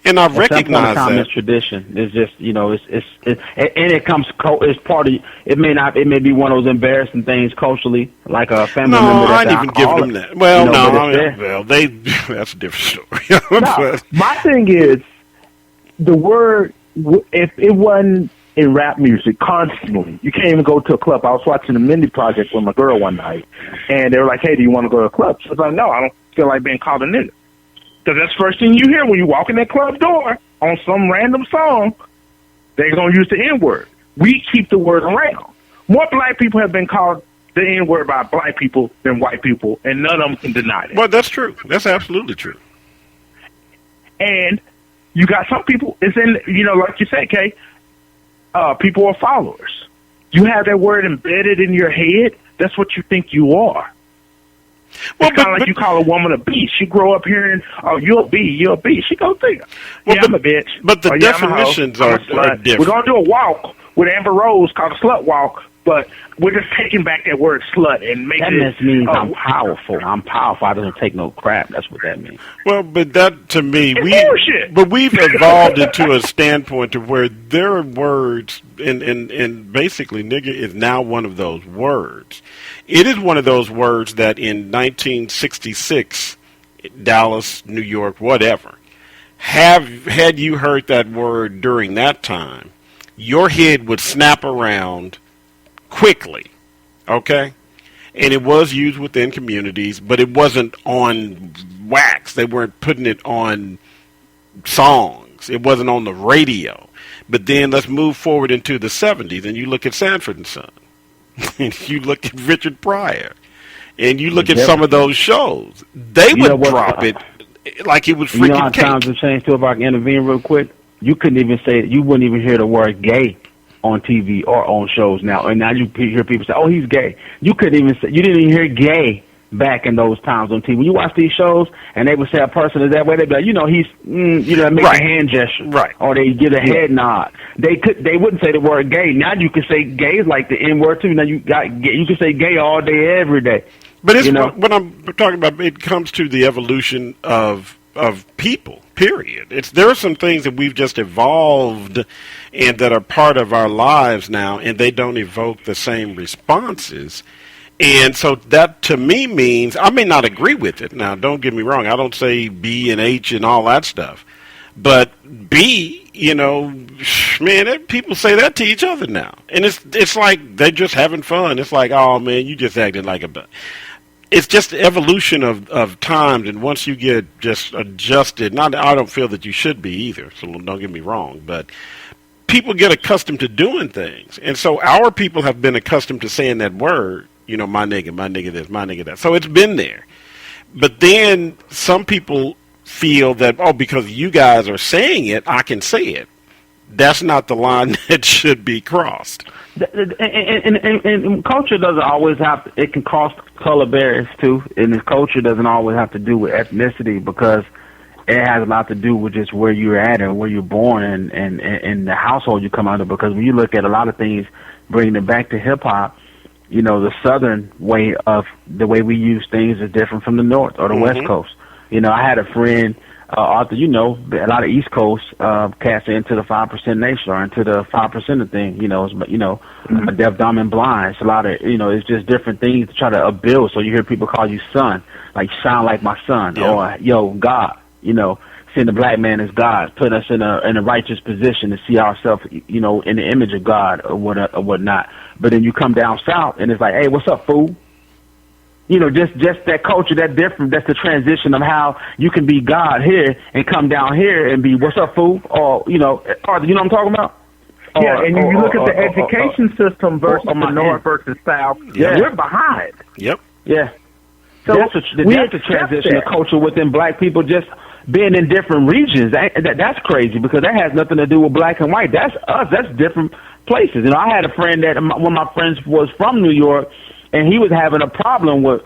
And I recognize that
it's tradition. It's just and it comes. It's part of. It may be one of those embarrassing things culturally, like a family member.
No, I didn't even give them that. Well, that's a different story.
No, my thing is the word. If it wasn't in rap music constantly, you can't even go to a club. I was watching the Mindy Project with my girl one night, and they were like, "Hey, do you want to go to a club?" So I was like, "No, I don't feel like being called a nigga." Because that's the first thing you hear when you walk in that club door on some random song. They're going to use the N-word. We keep the word around. More black people have been called the N-word by black people than white people, and none of them can deny that.
Well, that's true. That's absolutely true.
And you got some people, it's in, like you said, Kay, people are followers. You have that word embedded in your head, that's what you think you are. Well, it's kind of like you call a woman a bitch. She grow up hearing, "Oh, you're a B, you're a B." She goes think, I'm a bitch.
But the definitions are different.
We're gonna do a walk with Amber Rose called a slut walk, but we're just taking back that word slut and making it.
That means I'm powerful. I'm powerful. I don't take no crap. That's what that means.
Well, but that to me, we've evolved into a standpoint of where there are words, and basically, nigga is now one of those words. It is one of those words that in 1966, Dallas, New York, whatever, had you heard that word during that time, your head would snap around quickly, okay? And it was used within communities, but it wasn't on wax. They weren't putting it on songs. It wasn't on the radio. But then let's move forward into the 70s, and you look at Sanford and Son. And you look at Richard Pryor, and you look at some of those shows. They would drop it like it was freaking cake.
You know how times have changed too? If I can intervene real quick, you couldn't even say you wouldn't even hear the word "gay" on TV or on shows now. And now you hear people say, "Oh, he's gay." You couldn't even say. You didn't even hear "gay" back in those times on TV. When you watch these shows, and they would say a person is that way, they'd be like, he's, make a hand gesture,
right?
Or they give a head nod. They wouldn't say the word gay. Now you can say gay is like the N word too. Now you can say gay all day, every day.
But it's what I'm talking about. It comes to the evolution of people. Period. There are some things that we've just evolved and that are part of our lives now, and they don't evoke the same responses. And so that to me means I may not agree with it. Now, don't get me wrong. I don't say B and H and all that stuff. But B, man, people say that to each other now. And it's like they're just having fun. It's like, oh, man, you just acting like a... It's just the evolution of times. And once you get just adjusted, I don't feel that you should be either. So don't get me wrong. But people get accustomed to doing things. And so our people have been accustomed to saying that word. My nigga this, my nigga that. So it's been there. But then some people feel that, because you guys are saying it, I can say it. That's not the line that should be crossed.
And culture doesn't always have to, it can cross color barriers too. And the culture doesn't always have to do with ethnicity, because it has a lot to do with just where you're at and where you're born and the household you come out of. Because when you look at a lot of things, bringing it back to hip-hop, the southern way of the way we use things is different from the north or the West Coast. I had a friend, Arthur, a lot of East Coast cats are into the 5% nation or into the 5% of thing, deaf, dumb, and blind. It's a lot of, it's just different things to try to build. So you hear people call you son, like sound like my son, or God, seeing the black man as God, put us in a righteous position to see ourselves, in the image of God or whatnot. But then you come down south and it's like, hey, what's up, fool? Just that culture, that different. That's the transition of how you can be God here and come down here and be, what's up, fool? Or Arthur, you know what I'm talking about?
Yeah, and you look at the education system versus the north versus south.
Yeah.
We're behind.
Yep.
Yeah.
So
that's a transition of culture within black people just being in different regions. That's crazy because that has nothing to do with black and white. That's us. That's different places. You know, I had a friend that one of my friends was from New York, and he was having a problem with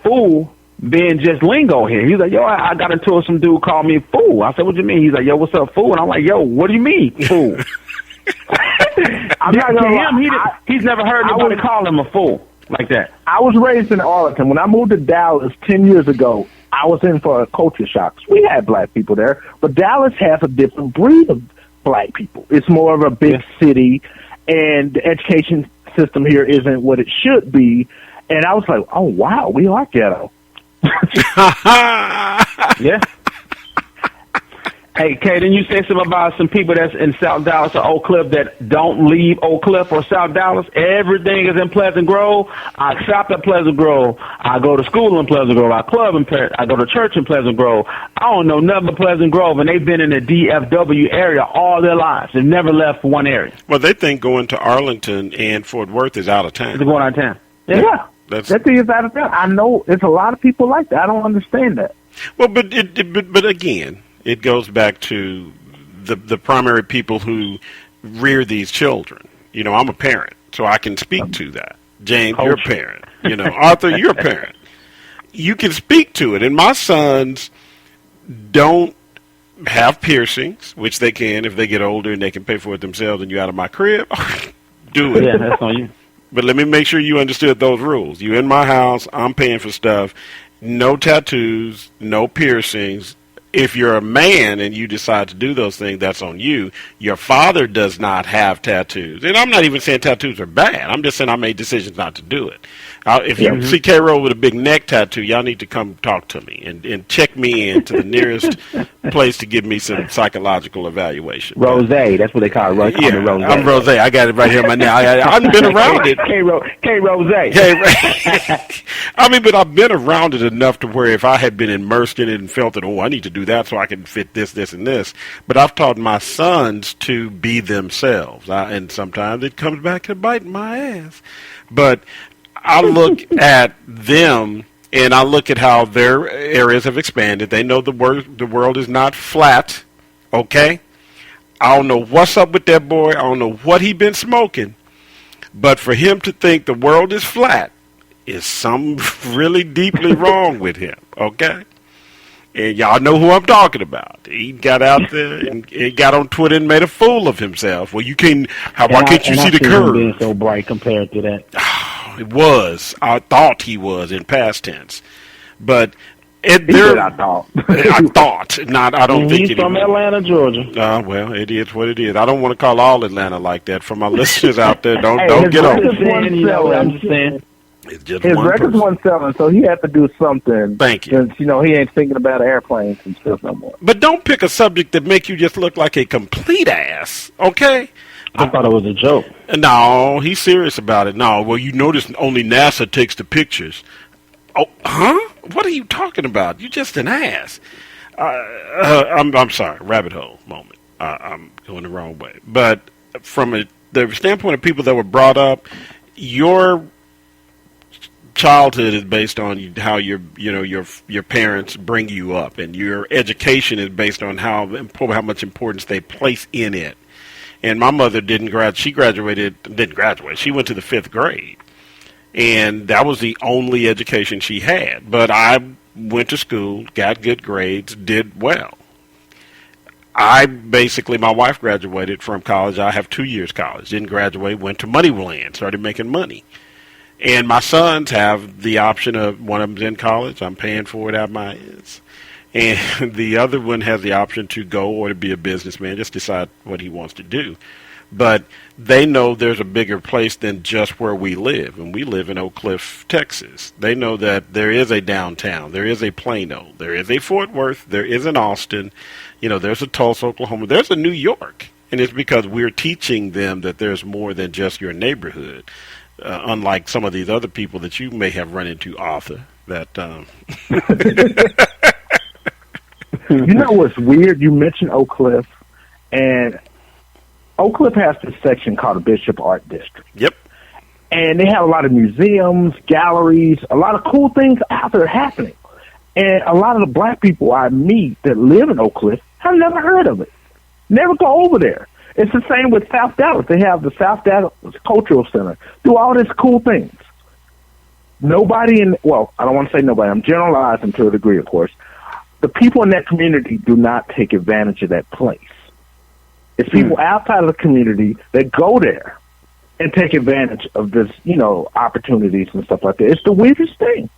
fool being just lingo here. He's like, yo, I got into it. Some dude called me a fool. I said, what you mean? He's like, yo, what's up, fool? And I'm like, yo, what do you mean, fool? I'm not gonna lie. He's never heard nobody call him a fool like that.
I was raised in Arlington. When I moved to Dallas 10 years ago, I was in for a culture shock. We had black people there, but Dallas has a different breed of black people. It's more of a big city, and the education system here isn't what it should be. And I was like, oh, wow, we are ghetto.
Yeah. Hey, Kay, didn't you say something about some people that's in South Dallas or Oak Cliff that don't leave Oak Cliff or South Dallas? Everything is in Pleasant Grove. I shop at Pleasant Grove. I go to school in Pleasant Grove. I go to church in Pleasant Grove. I don't know nothing but Pleasant Grove, and they've been in the DFW area all their lives. They've never left one area.
Well, they think going to Arlington and Fort Worth is out of town.
It's going out of town.
Yeah. That thing is out of town. I know it's a lot of people like that. I don't understand that.
Well, but again, it goes back to the primary people who rear these children. You know, I'm a parent, so I can speak to that. James, you're a parent. You know, Arthur, you're a parent. You can speak to it. And my sons don't have piercings, which they can if they get older and they can pay for it themselves and you're out of my crib. Do it.
Yeah, that's on you.
But let me make sure you understood those rules. You in my house, I'm paying for stuff. No tattoos, no piercings. If you're a man and you decide to do those things, that's on you. Your father does not have tattoos. And I'm not even saying tattoos are bad. I'm just saying I made decisions not to do it. If you see K-Roll with a big neck tattoo, y'all need to come talk to me and check me in to the nearest place to give me some psychological evaluation.
Rose, that's what they call it.
Yeah,
Rose.
I'm Rose. I got it right here in my neck. I've been around it.
K-Rose.
I mean, but I've been around it enough to where if I had been immersed in it and felt that, I need to do that so I can fit this, and this. But I've taught my sons to be themselves. And sometimes it comes back to bite my ass. But I look at them and I look at how their areas have expanded. They know the world is not flat, okay? I don't know what's up with that boy. I don't know what he been smoking. But for him to think the world is flat is something really deeply wrong with him, okay? And y'all know who I'm talking about. He got out there and he got on Twitter and made a fool of himself. Well, why can't you see the curve?
Being so bright compared to that.
It was. I thought he was in past tense, but
I thought.
I thought. Not. I don't think
he's from Atlanta, Georgia.
Well, it is what it is. I don't want to call all Atlanta like that. For my listeners out there, don't get
on. I'm just saying.
His
records weren't selling, so he had to do something.
Thank you.
Since, he ain't thinking about airplanes and stuff no more.
But don't pick a subject that make you just look like a complete ass, okay?
I thought it was a joke.
No, he's serious about it. No, well, you notice only NASA takes the pictures. Oh, huh? What are you talking about? You're just an ass. I'm sorry, rabbit hole moment. I'm going the wrong way. But from the standpoint of people that were brought up, your childhood is based on how your parents bring you up, and your education is based on how much importance they place in it. And my mother didn't graduate. She didn't graduate. She went to the 5th grade, and that was the only education she had. But I went to school, got good grades, did well. My wife graduated from college. I have 2 years college. Didn't graduate. Went to Moneyland. Started making money. And my sons have the option of, one of them's in college. I'm paying for it out of my ass. And the other one has the option to go or to be a businessman, just decide what he wants to do. But they know there's a bigger place than just where we live. And we live in Oak Cliff, Texas. They know that there is a downtown. There is a Plano. There is a Fort Worth. There is an Austin. There's a Tulsa, Oklahoma. There's a New York. And it's because we're teaching them that there's more than just your neighborhood. Unlike some of these other people that you may have run into, Arthur, that...
You know what's weird? You mentioned Oak Cliff, and Oak Cliff has this section called the Bishop Art District.
Yep.
And they have a lot of museums, galleries, a lot of cool things out there happening. And a lot of the black people I meet that live in Oak Cliff have never heard of it. Never go over there. It's the same with South Dallas. They have the South Dallas Cultural Center. Do all these cool things. Nobody well, I don't want to say nobody. I'm generalizing to a degree, of course. The people in that community do not take advantage of that place. It's people outside of the community that go there and take advantage of this, opportunities and stuff like that. It's the weirdest thing.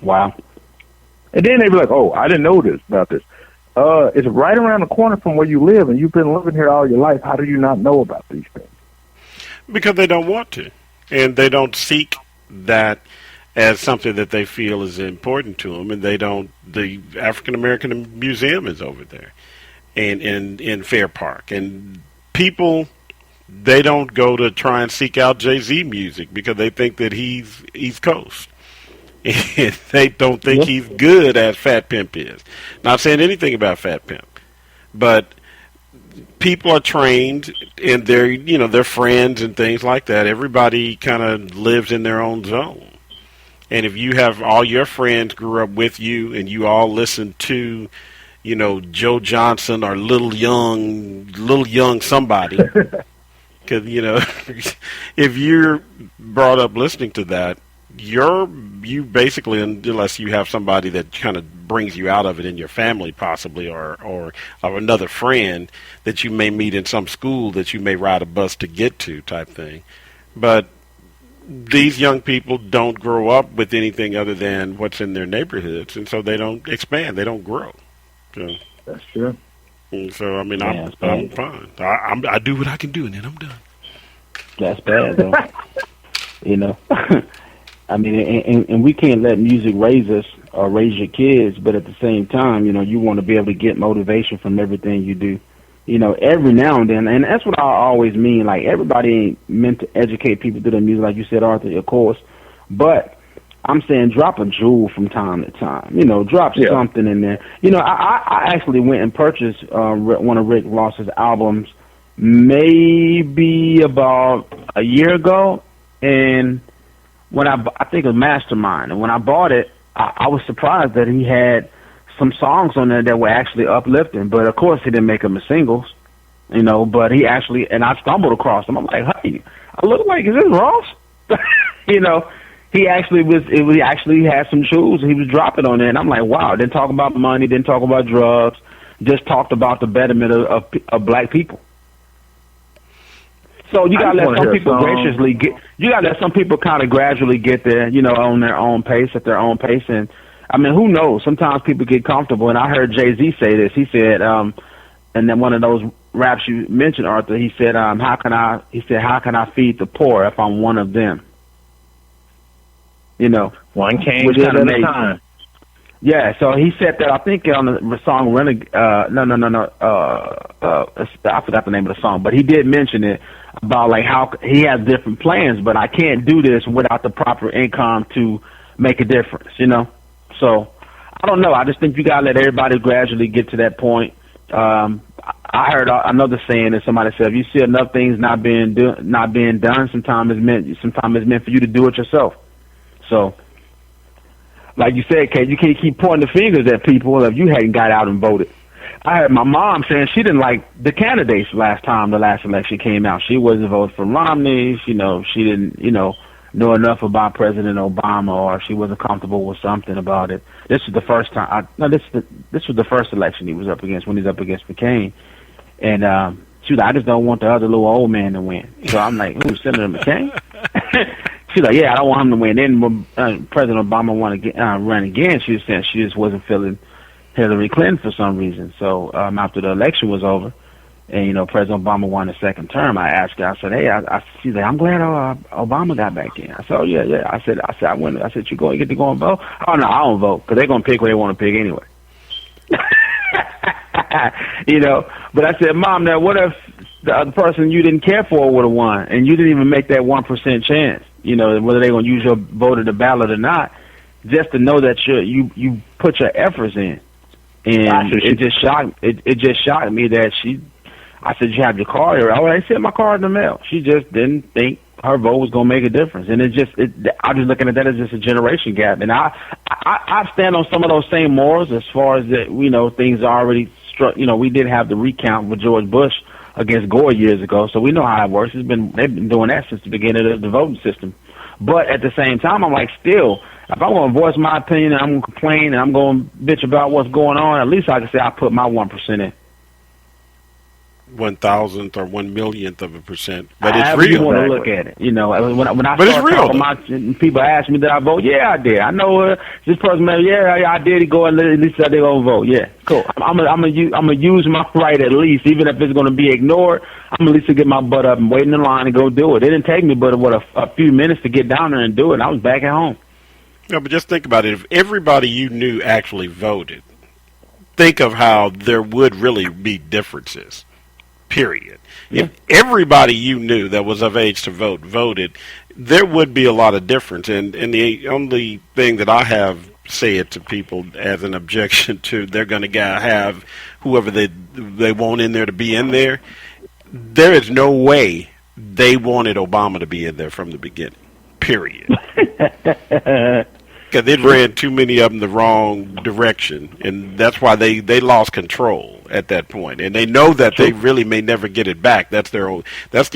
Wow.
And then they be like, oh, I didn't know about this. It's right around the corner from where you live, and you've been living here all your life. How do you not know about these things?
Because they don't want to. And they don't seek that as something that they feel is important to them. And they don't, the African American Museum is over there and in Fair Park. And people, they don't go to try and seek out Jay-Z music because they think that he's East Coast. And they don't think he's good as Fat Pimp is. Not saying anything about Fat Pimp, but people are trained and they're friends and things like that. Everybody kind of lives in their own zone. And if you have all your friends grew up with you and you all listen to, Joe Johnson or Little Young somebody, because, if you're brought up listening to that, you basically, unless you have somebody that kind of brings you out of it in your family possibly or another friend that you may meet in some school that you may ride a bus to get to type thing. But these young people don't grow up with anything other than what's in their neighborhoods, and so they don't expand, they don't grow. So,
that's true.
So, I mean, I'm fine. I do what I can do, and then I'm done.
That's bad, though. I mean, and we can't let music raise us or raise your kids, but at the same time, you want to be able to get motivation from everything you do. Every now and then, and that's what I always mean, like, everybody ain't meant to educate people through their music, like you said, Arthur, of course, but I'm saying drop a jewel from time to time, drop something in there. I actually went and purchased one of Rick Ross's albums maybe about a year ago, and when I think it was Mastermind, and when I bought it, I was surprised that he had some songs on there that were actually uplifting, but of course he didn't make them as singles, but he actually, and I stumbled across them. I'm like, hey, I look like, is this Ross? He actually had some jewels he was dropping on there, and I'm like, wow, didn't talk about money, didn't talk about drugs, just talked about the betterment of black people. So you gotta let some people graciously get. You gotta let some people kind of gradually get there, on their own pace, at their own pace. And I mean, who knows? Sometimes people get comfortable. And I heard Jay-Z say this. He said, and then one of those raps you mentioned, Arthur. He said, how can I feed the poor if I'm one of them?
One cane at a time.
Yeah, so he said that, I think, on the song Renegade. I forgot the name of the song, but he did mention it about like how he has different plans, but I can't do this without the proper income to make a difference, So I don't know. I just think you gotta let everybody gradually get to that point. I heard another saying that somebody said, if you see enough things not being done, sometimes it's meant for you to do it yourself. So, like you said, Kate, you can't keep pointing the fingers at people if you hadn't got out and voted. I heard my mom saying she didn't like the candidates the last election came out. She wasn't voting for Romney. She didn't, know enough about President Obama, or she wasn't comfortable with something about it. This was the first time. This was the first election he was up against, when he was up against McCain. And she was like, I just don't want the other little old man to win. So I'm like, who, Senator McCain? She's like, yeah, I don't want him to win. Then when President Obama ran again, she was saying she just wasn't feeling Hillary Clinton for some reason. So after the election was over, and President Obama won the second term, I asked her. I said, hey, she's like, I'm glad Obama got back in. I said, oh yeah. I said, I went. I said, you get to go and vote? Oh no, I don't vote because they're gonna pick what they want to pick anyway. But I said, Mom, now what if the other person you didn't care for would have won, and you didn't even make that 1% chance? Whether they're gonna use your vote at the ballot or not, just to know that you put your efforts in. And it just shocked me that I said, you have your card here? Oh, they sent my card in the mail. She just didn't think her vote was going to make a difference. And I'm just looking at that as just a generation gap. And I stand on some of those same morals as far as that, things are already struck. We did have the recount with George Bush against Gore years ago, so we know how it works. They've been doing that since the beginning of the voting system. But at the same time, I'm like, still, if I'm going to voice my opinion and I'm going to complain and I'm going to bitch about what's going on, at least I can say I put my 1% in.
1,000th or 1,000,000th of a percent, but it's
real.
You
want to look at it, when I
but
start talking about, people ask me, did I vote? Yeah, I did. I know this person, I did go and at least I did go and vote. Yeah, cool. I'm gonna use my right at least, even if it's going to be ignored. I'm at least to get my butt up and wait in the line and go do it. It didn't take me but a few minutes to get down there and do it. I was back at home.
No, but just think about it. If everybody you knew actually voted, think of how there would really be differences. Period. Yeah. If everybody you knew that was of age to vote voted, there would be a lot of difference. And the only thing that I have said to people as an objection to they're going to have whoever they want in there to be in there, there is no way they wanted Obama to be in there from the beginning. Period. Because it ran too many of them the wrong direction, and that's why they lost control at that point. And they know that they really may never get it back. That's the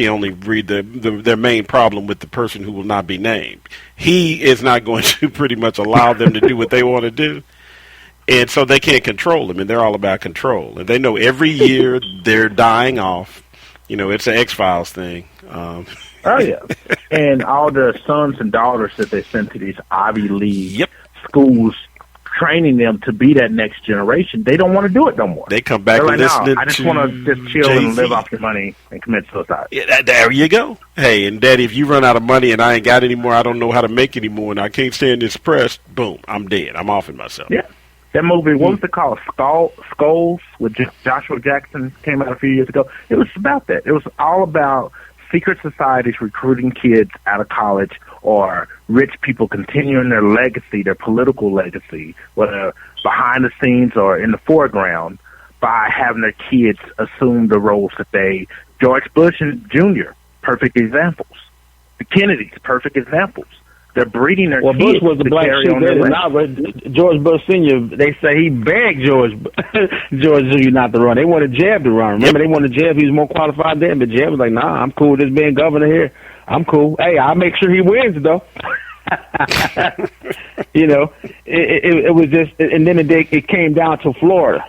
only their main problem with the person who will not be named. He is not going to pretty much allow them to do what they want to do, and so they can't control them. And they're all about control. And they know every year they're dying off. It's an X-Files thing.
Oh, yeah. And all the sons and daughters that they send to these Ivy League schools, training them to be that next generation, they don't want to do it no more.
They come back and listen
I just want to just chill and live off your money and commit suicide.
Yeah, there you go. Hey, and Daddy, if you run out of money and I ain't got any more, I don't know how to make any more, and I can't stand this press, boom, I'm dead. I'm offing myself.
Yeah. That movie, what was it called? Skulls with Joshua Jackson came out a few years ago. It was about that. It was all about secret societies recruiting kids out of college or rich people continuing their legacy, their political legacy, whether behind the scenes or in the foreground, by having their kids assume the roles that George Bush and Jr., perfect examples. The Kennedys, perfect examples. They're breeding their kids.
Bush was the black sheep. George Bush Sr., they say he begged George Jr. not to run. They wanted Jeb to run. Remember, they wanted Jeb. He was more qualified then, but Jeb was like, nah, I'm cool with this being governor here. I'm cool. Hey, I'll make sure he wins, though. It was just, and then it came down to Florida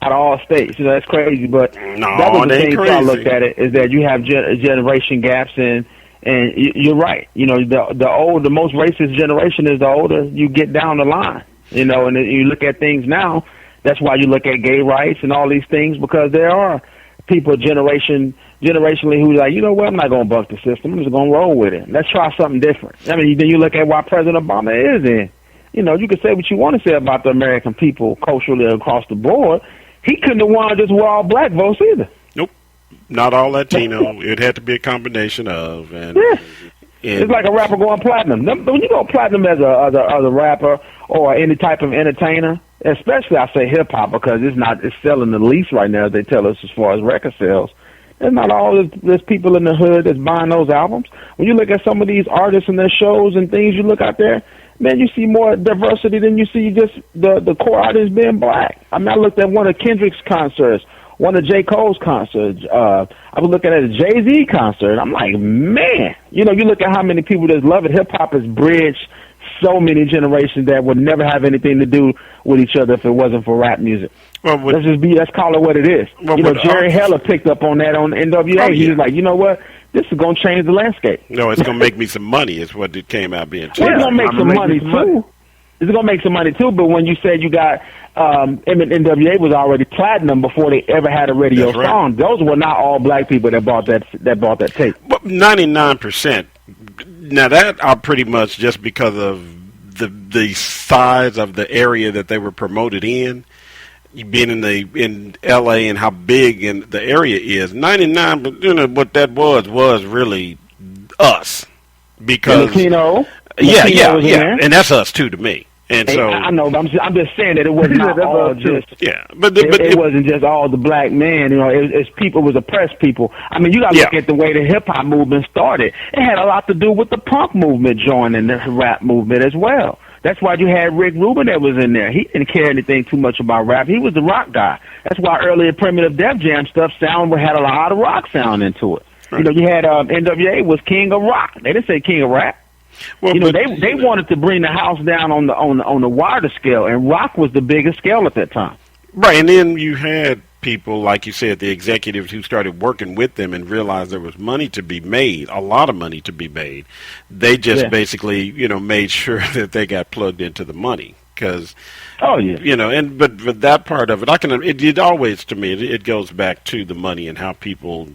out of all states. That's crazy, but that was the thing I looked at it, is that you have generation gaps and you're right. The most racist generation is the older you get down the line. And you look at things now. That's why you look at gay rights and all these things, because there are people generationally who's like, what, I'm not going to buck the system. I'm just going to roll with it. Let's try something different. I mean, then you look at why President Obama is in. You can say what you want to say about the American people culturally across the board. He couldn't have won just with all black votes either.
Not all Latino. It had to be a combination of. And
it's like a rapper going platinum. When you go platinum as a rapper or any type of entertainer, especially I say hip hop, because it's selling the least right now, they tell us, as far as record sales. There's not all there's people in the hood that's buying those albums. When you look at some of these artists and their shows and things, you look out there, man, you see more diversity than you see just the core audience being black. I mean, I looked at one of Kendrick's concerts, one of J. Cole's concerts. I was looking at a Jay-Z concert. I'm like, man, you look at how many people that love it. Hip-hop has bridged so many generations that would never have anything to do with each other if it wasn't for rap music.
Well,
let's call it what it is. Well, Jerry Heller picked up on that on NWA. He was like, you know what? This is going to change the landscape.
No, it's going to make me some money is what it came out being.
Well, it's going to make some money, too. It's going to make some money, too, but when you said you got NWA was already platinum before they ever had a radio song, those were not all black people that bought that tape.
But 99%. Now, that are pretty much just because of the size of the area that they were promoted in, being in L.A. and how big the area is. 99, but what that was really us. Because
Latino.
Yeah, and that's us, too, to me. And so
I know, but I'm just saying that it was not all just.
Yeah, but
it wasn't just all the black men. You know, it's people, it was oppressed people. I mean, you got to look at the way the hip hop movement started. It had a lot to do with the punk movement joining the rap movement as well. That's why you had Rick Rubin that was in there. He didn't care anything too much about rap. He was the rock guy. That's why earlier Primitive Def Jam stuff had a lot of rock sound into it. Right. You know, you had NWA was king of rock. They didn't say king of rap. Well, you know, they wanted to bring the house down on the wider scale, and rock was the biggest scale at that time.
Right, and then you had people, like you said, the executives who started working with them and realized there was money to be made, a lot of money to be made. They just basically, you know, made sure that they got plugged into the money. Because, you know, but that part of it, it always, to me, it goes back to the money and how people,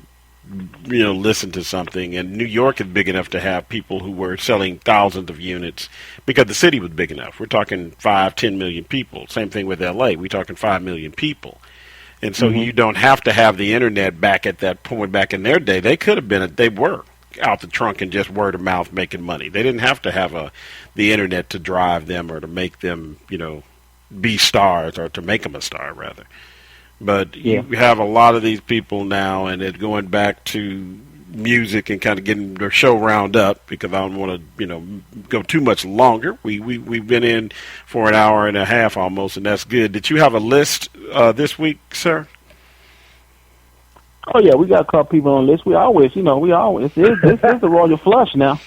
you know, listen to something. And New York is big enough to have people who were selling thousands of units because the city was big enough. We're talking 5-10 million people. Same thing with LA. We're talking 5 million people. And so you don't have to have the internet back at that point. Back in their day, they could have been, they were out the trunk and just word of mouth making money. They didn't have to have the internet to drive them or to make them, you know, be stars, or to make them a star, rather. But you have a lot of these people now, and it's going back to music and kind of getting their show round up, because I don't want to, you know, go too much longer. We've been in for an hour and a half almost, and that's good. Did you have a list this week, sir?
Oh yeah, we got a couple people on the list. This is the Royal Flush now.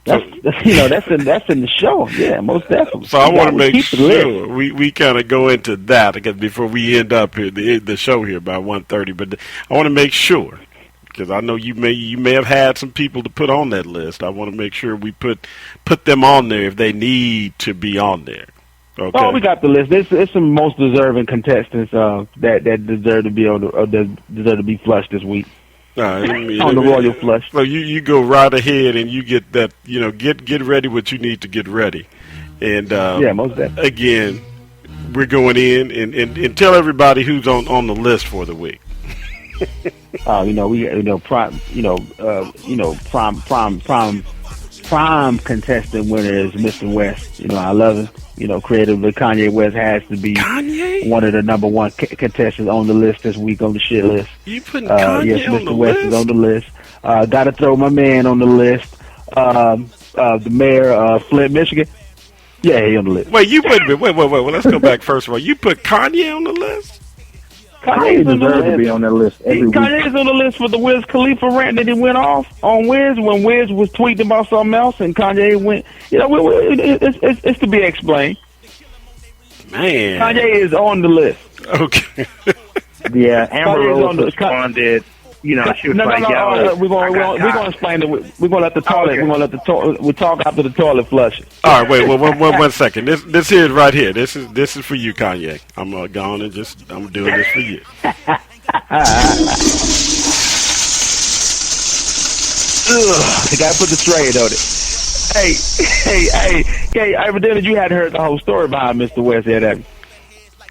That's in the show. Yeah, most definitely.
So I want to make sure we kind of go into that, because before we end up here the show here by 1:30. But I want to make sure, because I know you may have had some people to put on that list. I want to make sure we put them on there if they need to be on there. Okay.
Oh, we got the list. There's some most deserving contestants that deserve to be deserve to be flushed this week. On the Royal Flush.
So you go right ahead and you get that, you know, get ready what you need to get ready. And
most definitely.
Again, we're going in and tell everybody who's on the list for the week.
Prime contestant winner is Mr. West. You know, I love him. You know, creatively, Kanye West has to be one of the number one contestants on the list this week, on the shit list.
You putting Kanye
yes,
on
Mr.
the
West
list?
is on the list. Got to throw my man on the list. The mayor of Flint, Michigan. Yeah, he on the list.
Wait. Well, let's go back first of all. You put Kanye on the list?
Kanye deserves to be on that list every week.
Kanye's on the list for the Wiz Khalifa rant that he went off on Wiz when Wiz was tweeting about something else, and Kanye went. You know, it's to be explained.
Man,
Kanye is on the list.
Okay.
Yeah, Amber Rose responded. You know, she was
we're gonna explain it. We're gonna let the toilet. We're gonna let we talk after the toilet flushes.
All right, wait, one second. This here is right here. This is for you, Kanye. I'm going and I'm doing this for you.
The guy put the trade on it. Hey, evidently you hadn't heard the whole story behind Mr. West yet, have you?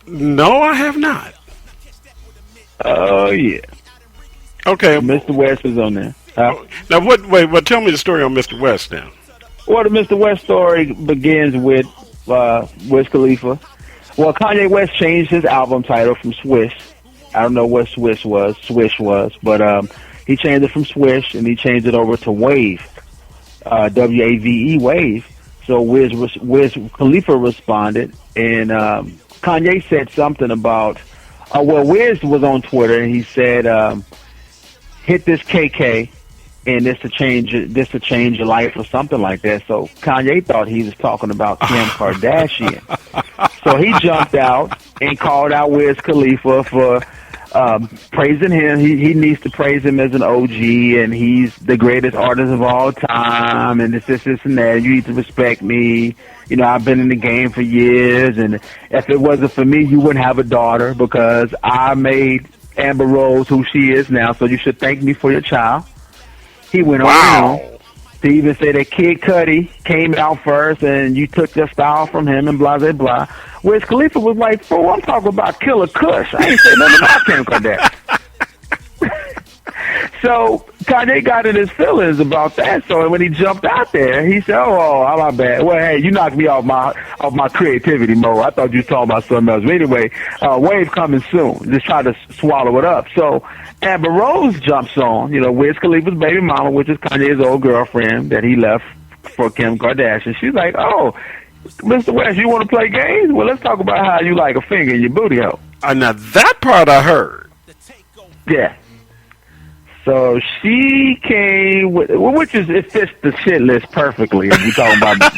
No, I have not.
Oh yeah.
Okay,
Mr. West is on there.
Now, tell me the story on Mr. West now.
Well, the Mr. West story begins with Wiz Khalifa. Well, Kanye West changed his album title from Swish. I don't know what Swish was, but he changed it from Swish, and he changed it over to Wave, W-A-V-E, Wave. So Wiz Khalifa responded, and Kanye said something about, Wiz was on Twitter, and he said, hit this KK, and this to change your life or something like that. So Kanye thought he was talking about Kim Kardashian. So he jumped out and called out Wiz Khalifa for praising him. He needs to praise him as an OG, and he's the greatest artist of all time, and this and that. You need to respect me. You know, I've been in the game for years, and if it wasn't for me, you wouldn't have a daughter, because I made Amber Rose who she is now, so you should thank me for your child. He went on to even say that Kid Cudi came out first and you took your style from him and blah, blah, blah. Wiz Khalifa was like, fool, I'm talking about Killer Kush. I ain't saying nothing about Kim Kardashian.
So Kanye got in his feelings about that. So when he jumped out there, he said, "Oh, my bad. Well, hey, you knocked me off my creativity mode. I thought you was talking about something else." But anyway, Wave coming soon. Just try to swallow it up. So Amber Rose jumps on, Wiz Khalifa's baby mama, which is Kanye's old girlfriend that he left for Kim Kardashian. She's like, "Oh, Mr. West, you want to play games? Well, let's talk about how you like a finger in your booty hole."
Now that part I heard.
Yeah. So she came with, which is, it fits the shit list perfectly. If you're talking about,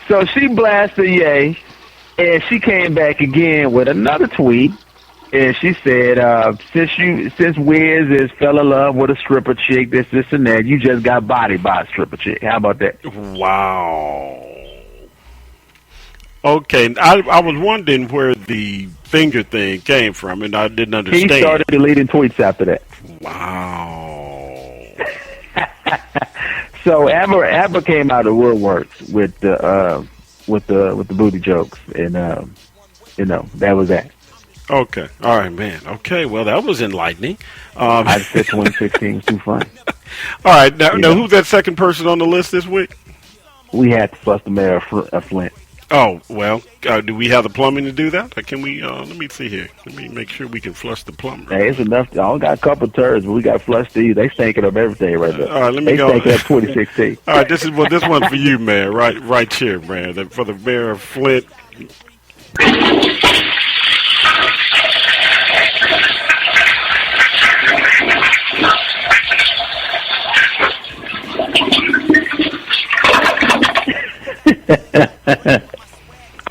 So she blasted Ye, and she came back again with another tweet, and she said, since Wiz fell in love with a stripper chick, this and that, you just got bodied by a stripper chick. How about that?
Wow. Okay, I was wondering where the finger thing came from, and I didn't understand.
He started deleting tweets after that.
Wow.
So Amber came out of woodworks with the booty jokes, and that was that.
Okay, all right, man. Okay, well that was enlightening.
I just said 2016 was too funny.
All right, now who's that second person on the list this week?
We had to fuss the mayor of Flint.
Oh, well, do we have the plumbing to do that? Or can we, let me see here. Let me make sure we can flush the plumber.
Hey, it's enough. I only got a couple of turds, but we got flush these. They stinking up everything right there.
All right, let me go.
They stinking up 2016.
All right, this one's for you, man, right here, man, for the mayor of Flint.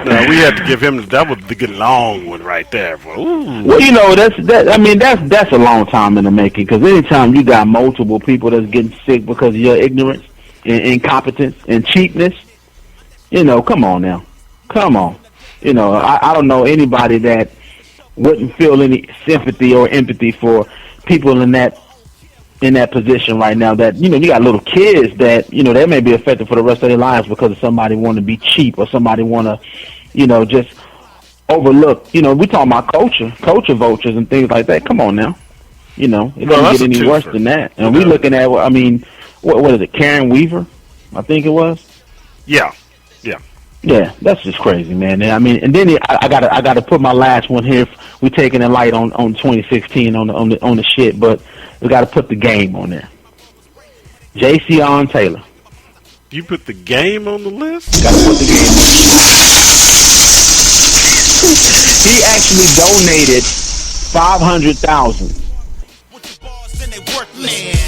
No, we had to give him that was the good long one right there. Ooh.
Well, that's a long time in the making, because anytime you got multiple people that's getting sick because of your ignorance and incompetence and cheapness, come on now. Come on. I don't know anybody that wouldn't feel any sympathy or empathy for people in that position right now, that you got little kids that they may be affected for the rest of their lives because of somebody want to be cheap, or somebody want to just overlook. We talking about culture vultures and things like that. Come on now. It doesn't get any worse than that. And we looking at, what is it, Karen Weaver, I think it was. Yeah, that's just crazy, man. And then I gotta put my last one here. We taking it light on 2016 on the shit, but we gotta put the game on there. Jason Taylor.
You put the game on the list?
Gotta put the game on. He actually donated $500,000.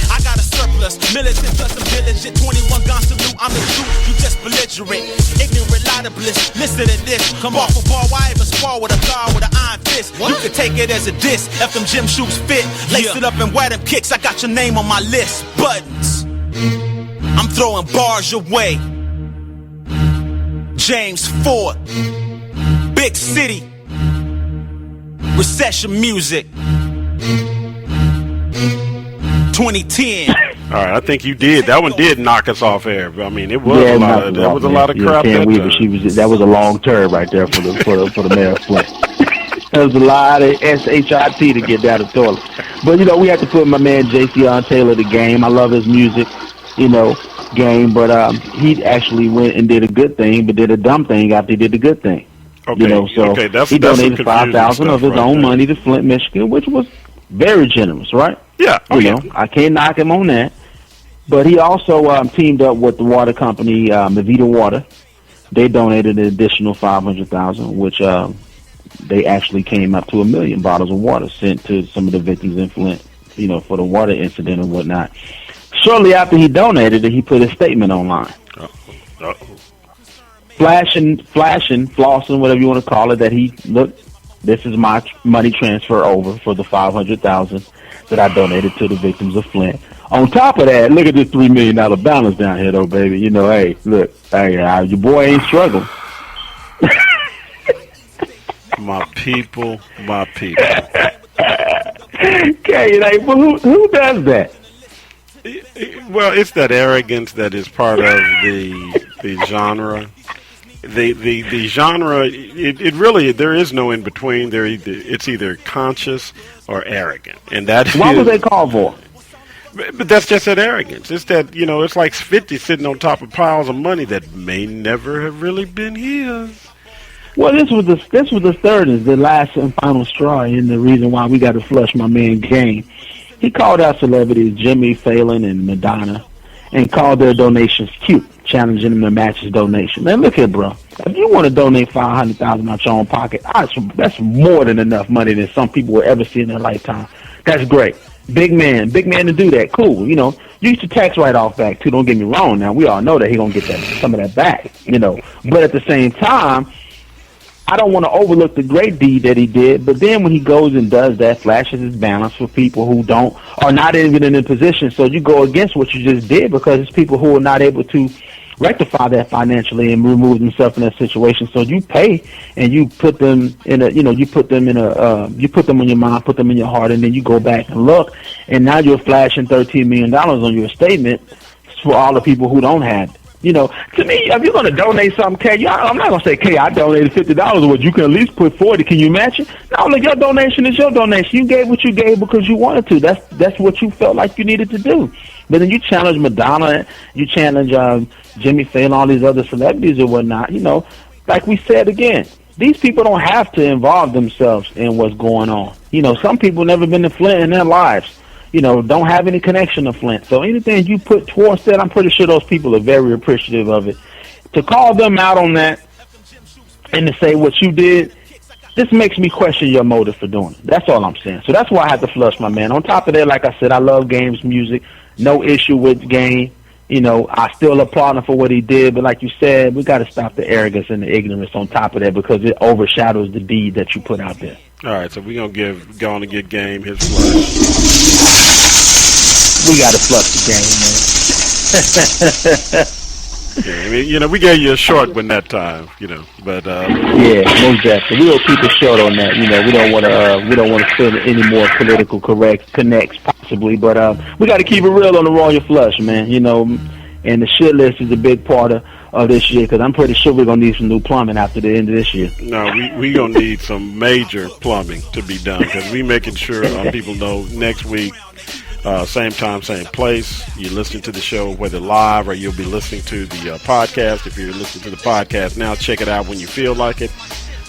I got a surplus, militant plus some diligent, 21 gun salute, I'm the truth, you just belligerent, ignorant, lot of bliss, listen to this, come off a bar, why even spar with a guard with an iron fist, you can take it as a diss, if them gym shoes fit, lace it up and wear them kicks, I got your name on my list, buttons, I'm throwing bars your way, James Ford, big city, recession music, 2010.
All right, I think you did. That one did knock us off air. I mean, it was a lot. There was a lot of crap.
Karen Weaver, that was a long term right there for the mayor of Flint. There was a lot of shit to get down the toilet. But we have to put my man Jason Taylor the game. I love his music, game. But he actually went and did a good thing, but did a dumb thing after he did the good thing.
Okay, that's
he donated $5,000 of his
right
own
there.
money to Flint, Michigan, which was very generous, right?
Yeah.
I can't knock him on that. But he also teamed up with the water company, Mavita Water. They donated an additional $500,000, which they actually came up to 1 million bottles of water sent to some of the victims in Flint, for the water incident and whatnot. Shortly after he donated it, he put a statement online. Flashing, flossing, whatever you want to call it, that this is my money transfer over for the $500,000 that I donated to the victims of Flint. On top of that, look at this $3 million balance down here, though, baby. Hey, look, your boy ain't struggling.
My people.
Okay, who does that?
Well, it's that arrogance that is part of the genre. the genre, it really, there is no in between. It's either conscious or arrogant, and that
Why was they called for?
But that's just that arrogance. It's that, it's like 50 sitting on top of piles of money that may never have really been his.
Well, this was the third, is the last and final straw, and the reason why we got to flush my man Game. He called out celebrities Jimmy Fallon and Madonna, and called their donations cute, challenging them to match his donation. Man, look here, bro. If you want to donate $500,000 out your own pocket, that's more than enough money than some people will ever see in their lifetime. That's great. Big man to do that. Cool. Use the tax write-off back too. Don't get me wrong. Now we all know that he gonna get some of that back. But at the same time, I don't want to overlook the great deed that he did. But then when he goes and does that, flashes his balance for people who are not even in a position. So you go against what you just did because it's people who are not able to rectify that financially and remove themselves from that situation. So you pay and you put them in you put them on your mind, put them in your heart, and then you go back and look, and now you're flashing $13 million on your statement for all the people who don't have it. To me, if you're going to donate something, K, I'm not going to say, K, I donated $50, but you can at least put 40. Can you match it? No, look, your donation is your donation. You gave what you gave because you wanted to. That's what you felt like you needed to do. But then you challenge Madonna, you challenge Jimmy Fallon, all these other celebrities or whatnot. Like we said again, these people don't have to involve themselves in what's going on. Some people never been to Flint in their lives. Don't have any connection to Flint. So anything you put towards that, I'm pretty sure those people are very appreciative of it. To call them out on that and to say what you did, this makes me question your motive for doing it. That's all I'm saying. So that's why I had to flush my man. On top of that, like I said, I love Game's music. No issue with Game. I still applaud him for what he did. But like you said, we got to stop the arrogance and the ignorance on top of that because it overshadows the deed that you put out there.
All right, so we're going to give Game his flush.
We got to flush the Game, man.
Yeah, we gave you a short one that time, but
yeah, most definitely. We'll keep it short on that. We don't want to spend any more political connects possibly, but we got to keep it real on the Royal Flush, man. And the shit list is a big part of this year because I'm pretty sure we're gonna need some new plumbing after the end of this year.
No, we gonna need some major plumbing to be done because we making sure people know next week. Same time, same place. You listen to the show, whether live or you'll be listening to the podcast. If you're listening to the podcast now, check it out when you feel like it.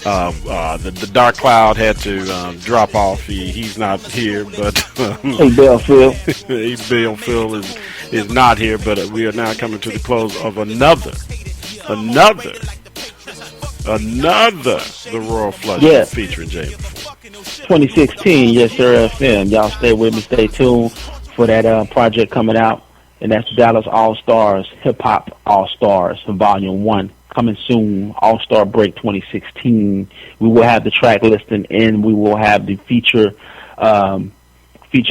The Dark Cloud had to drop off. He's not here, but
hey, Bill Phil.
Bill Phil is not here, but we are now coming to the close of another The Royal Flush featuring James.
2016, yes sir, FM. Y'all stay with me, stay tuned for that project coming out, and that's Dallas All-Stars, Hip Hop All-Stars, Volume 1, coming soon, All-Star Break 2016. We will have the track listing, and we will have the feature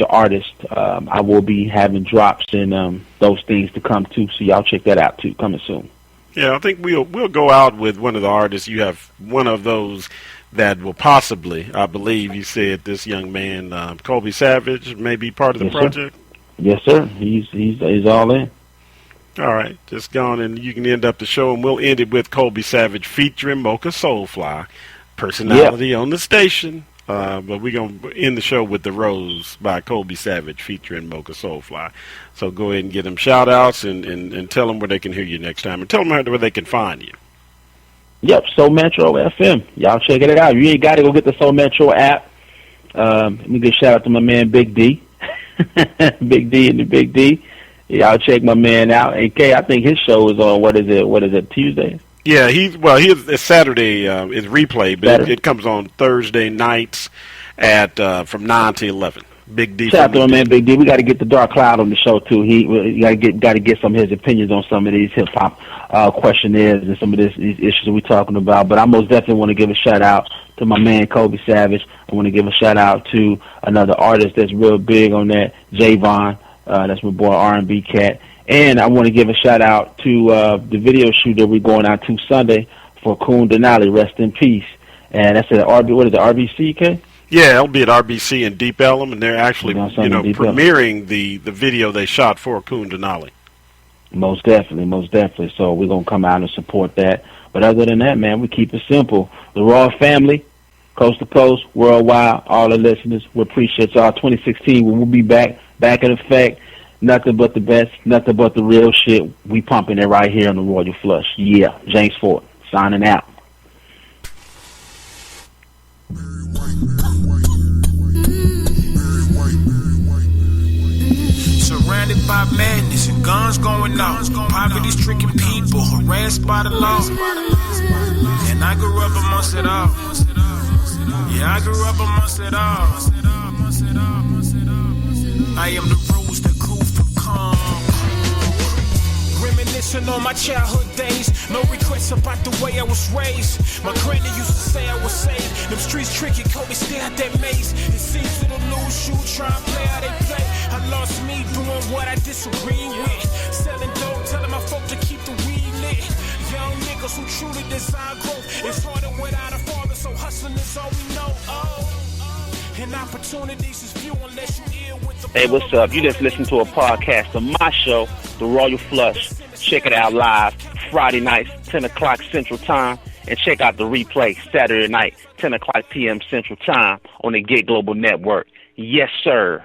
artist. I will be having drops and those things to come too, so y'all check that out too, coming soon.
Yeah, I think we'll go out with one of the artists. You have one of those that will possibly, I believe you said this young man, Colby Savage, may be part of the project?
Sir. Yes, sir. He's all in.
All right. Just go on and you can end up the show, and we'll end it with Colby Savage featuring Mocha Soulfly, personality on the station. But we're going to end the show with The Rose by Colby Savage featuring Mocha Soulfly. So go ahead and get them shout-outs and tell them where they can hear you next time. And tell them where they can find you.
Yep, Soul Metro FM. Y'all check it out. You ain't got to go get the Soul Metro app. Let me give a shout-out to my man Big D. Big D and the Big D. Y'all check my man out. And K, I think his show is on, what is it, Tuesday?
Yeah, it's Saturday is replay, but it comes on Thursday nights at from 9 to 11. Big D.
Shout out to my man Big D. We got to get the Dark Cloud on the show too. We got to get some of his opinions on some of these hip hop questionnaires and some of these issues that we're talking about. But I most definitely want to give a shout out to my man Colby Savage. I want to give a shout out to another artist that's real big on that, Javon. That's my boy R&B cat. And I want to give a shout out to the video shoot that we're going out to Sunday for Coon Denali. Rest in peace. And that's at RBC, K?
Yeah, it'll be at RBC in Deep Ellum, and they're actually premiering the video they shot for Coon Denali.
Most definitely. So we're gonna come out and support that. But other than that, man, we keep it simple. The Raw family, coast to coast, worldwide, all the listeners, we appreciate y'all. 2016, we'll be back in effect. Nothing but the best, nothing but the real shit. We pumping it right here on the Royal Flush. Yeah, James Ford, signing out.
Surrounded by madness and guns going off, poverty-stricken people harassed by the law. And I grew up amongst it all. Yeah, I grew up amongst it all. I am the rose that grew from calm. Reminiscing on my childhood days. No regrets about the way I was raised. My granny used to say I was saved. Them streets tricky, Kobe stay out that maze. It seems to the lose you, try and play how they play. I lost me doing what I disagree with. Selling dope, telling my folk to keep the weed lit. Young niggas who truly desire growth. It's harder without a father, so hustling is all we know. And opportunities is few unless you ill with the.
Hey, what's up? You just listened to a podcast of my show, The Royal Flush. Check it out live Friday nights, 10 o'clock Central Time. And check out the replay Saturday night, 10 o'clock p.m. Central Time on the Get Global Network. Yes, sir.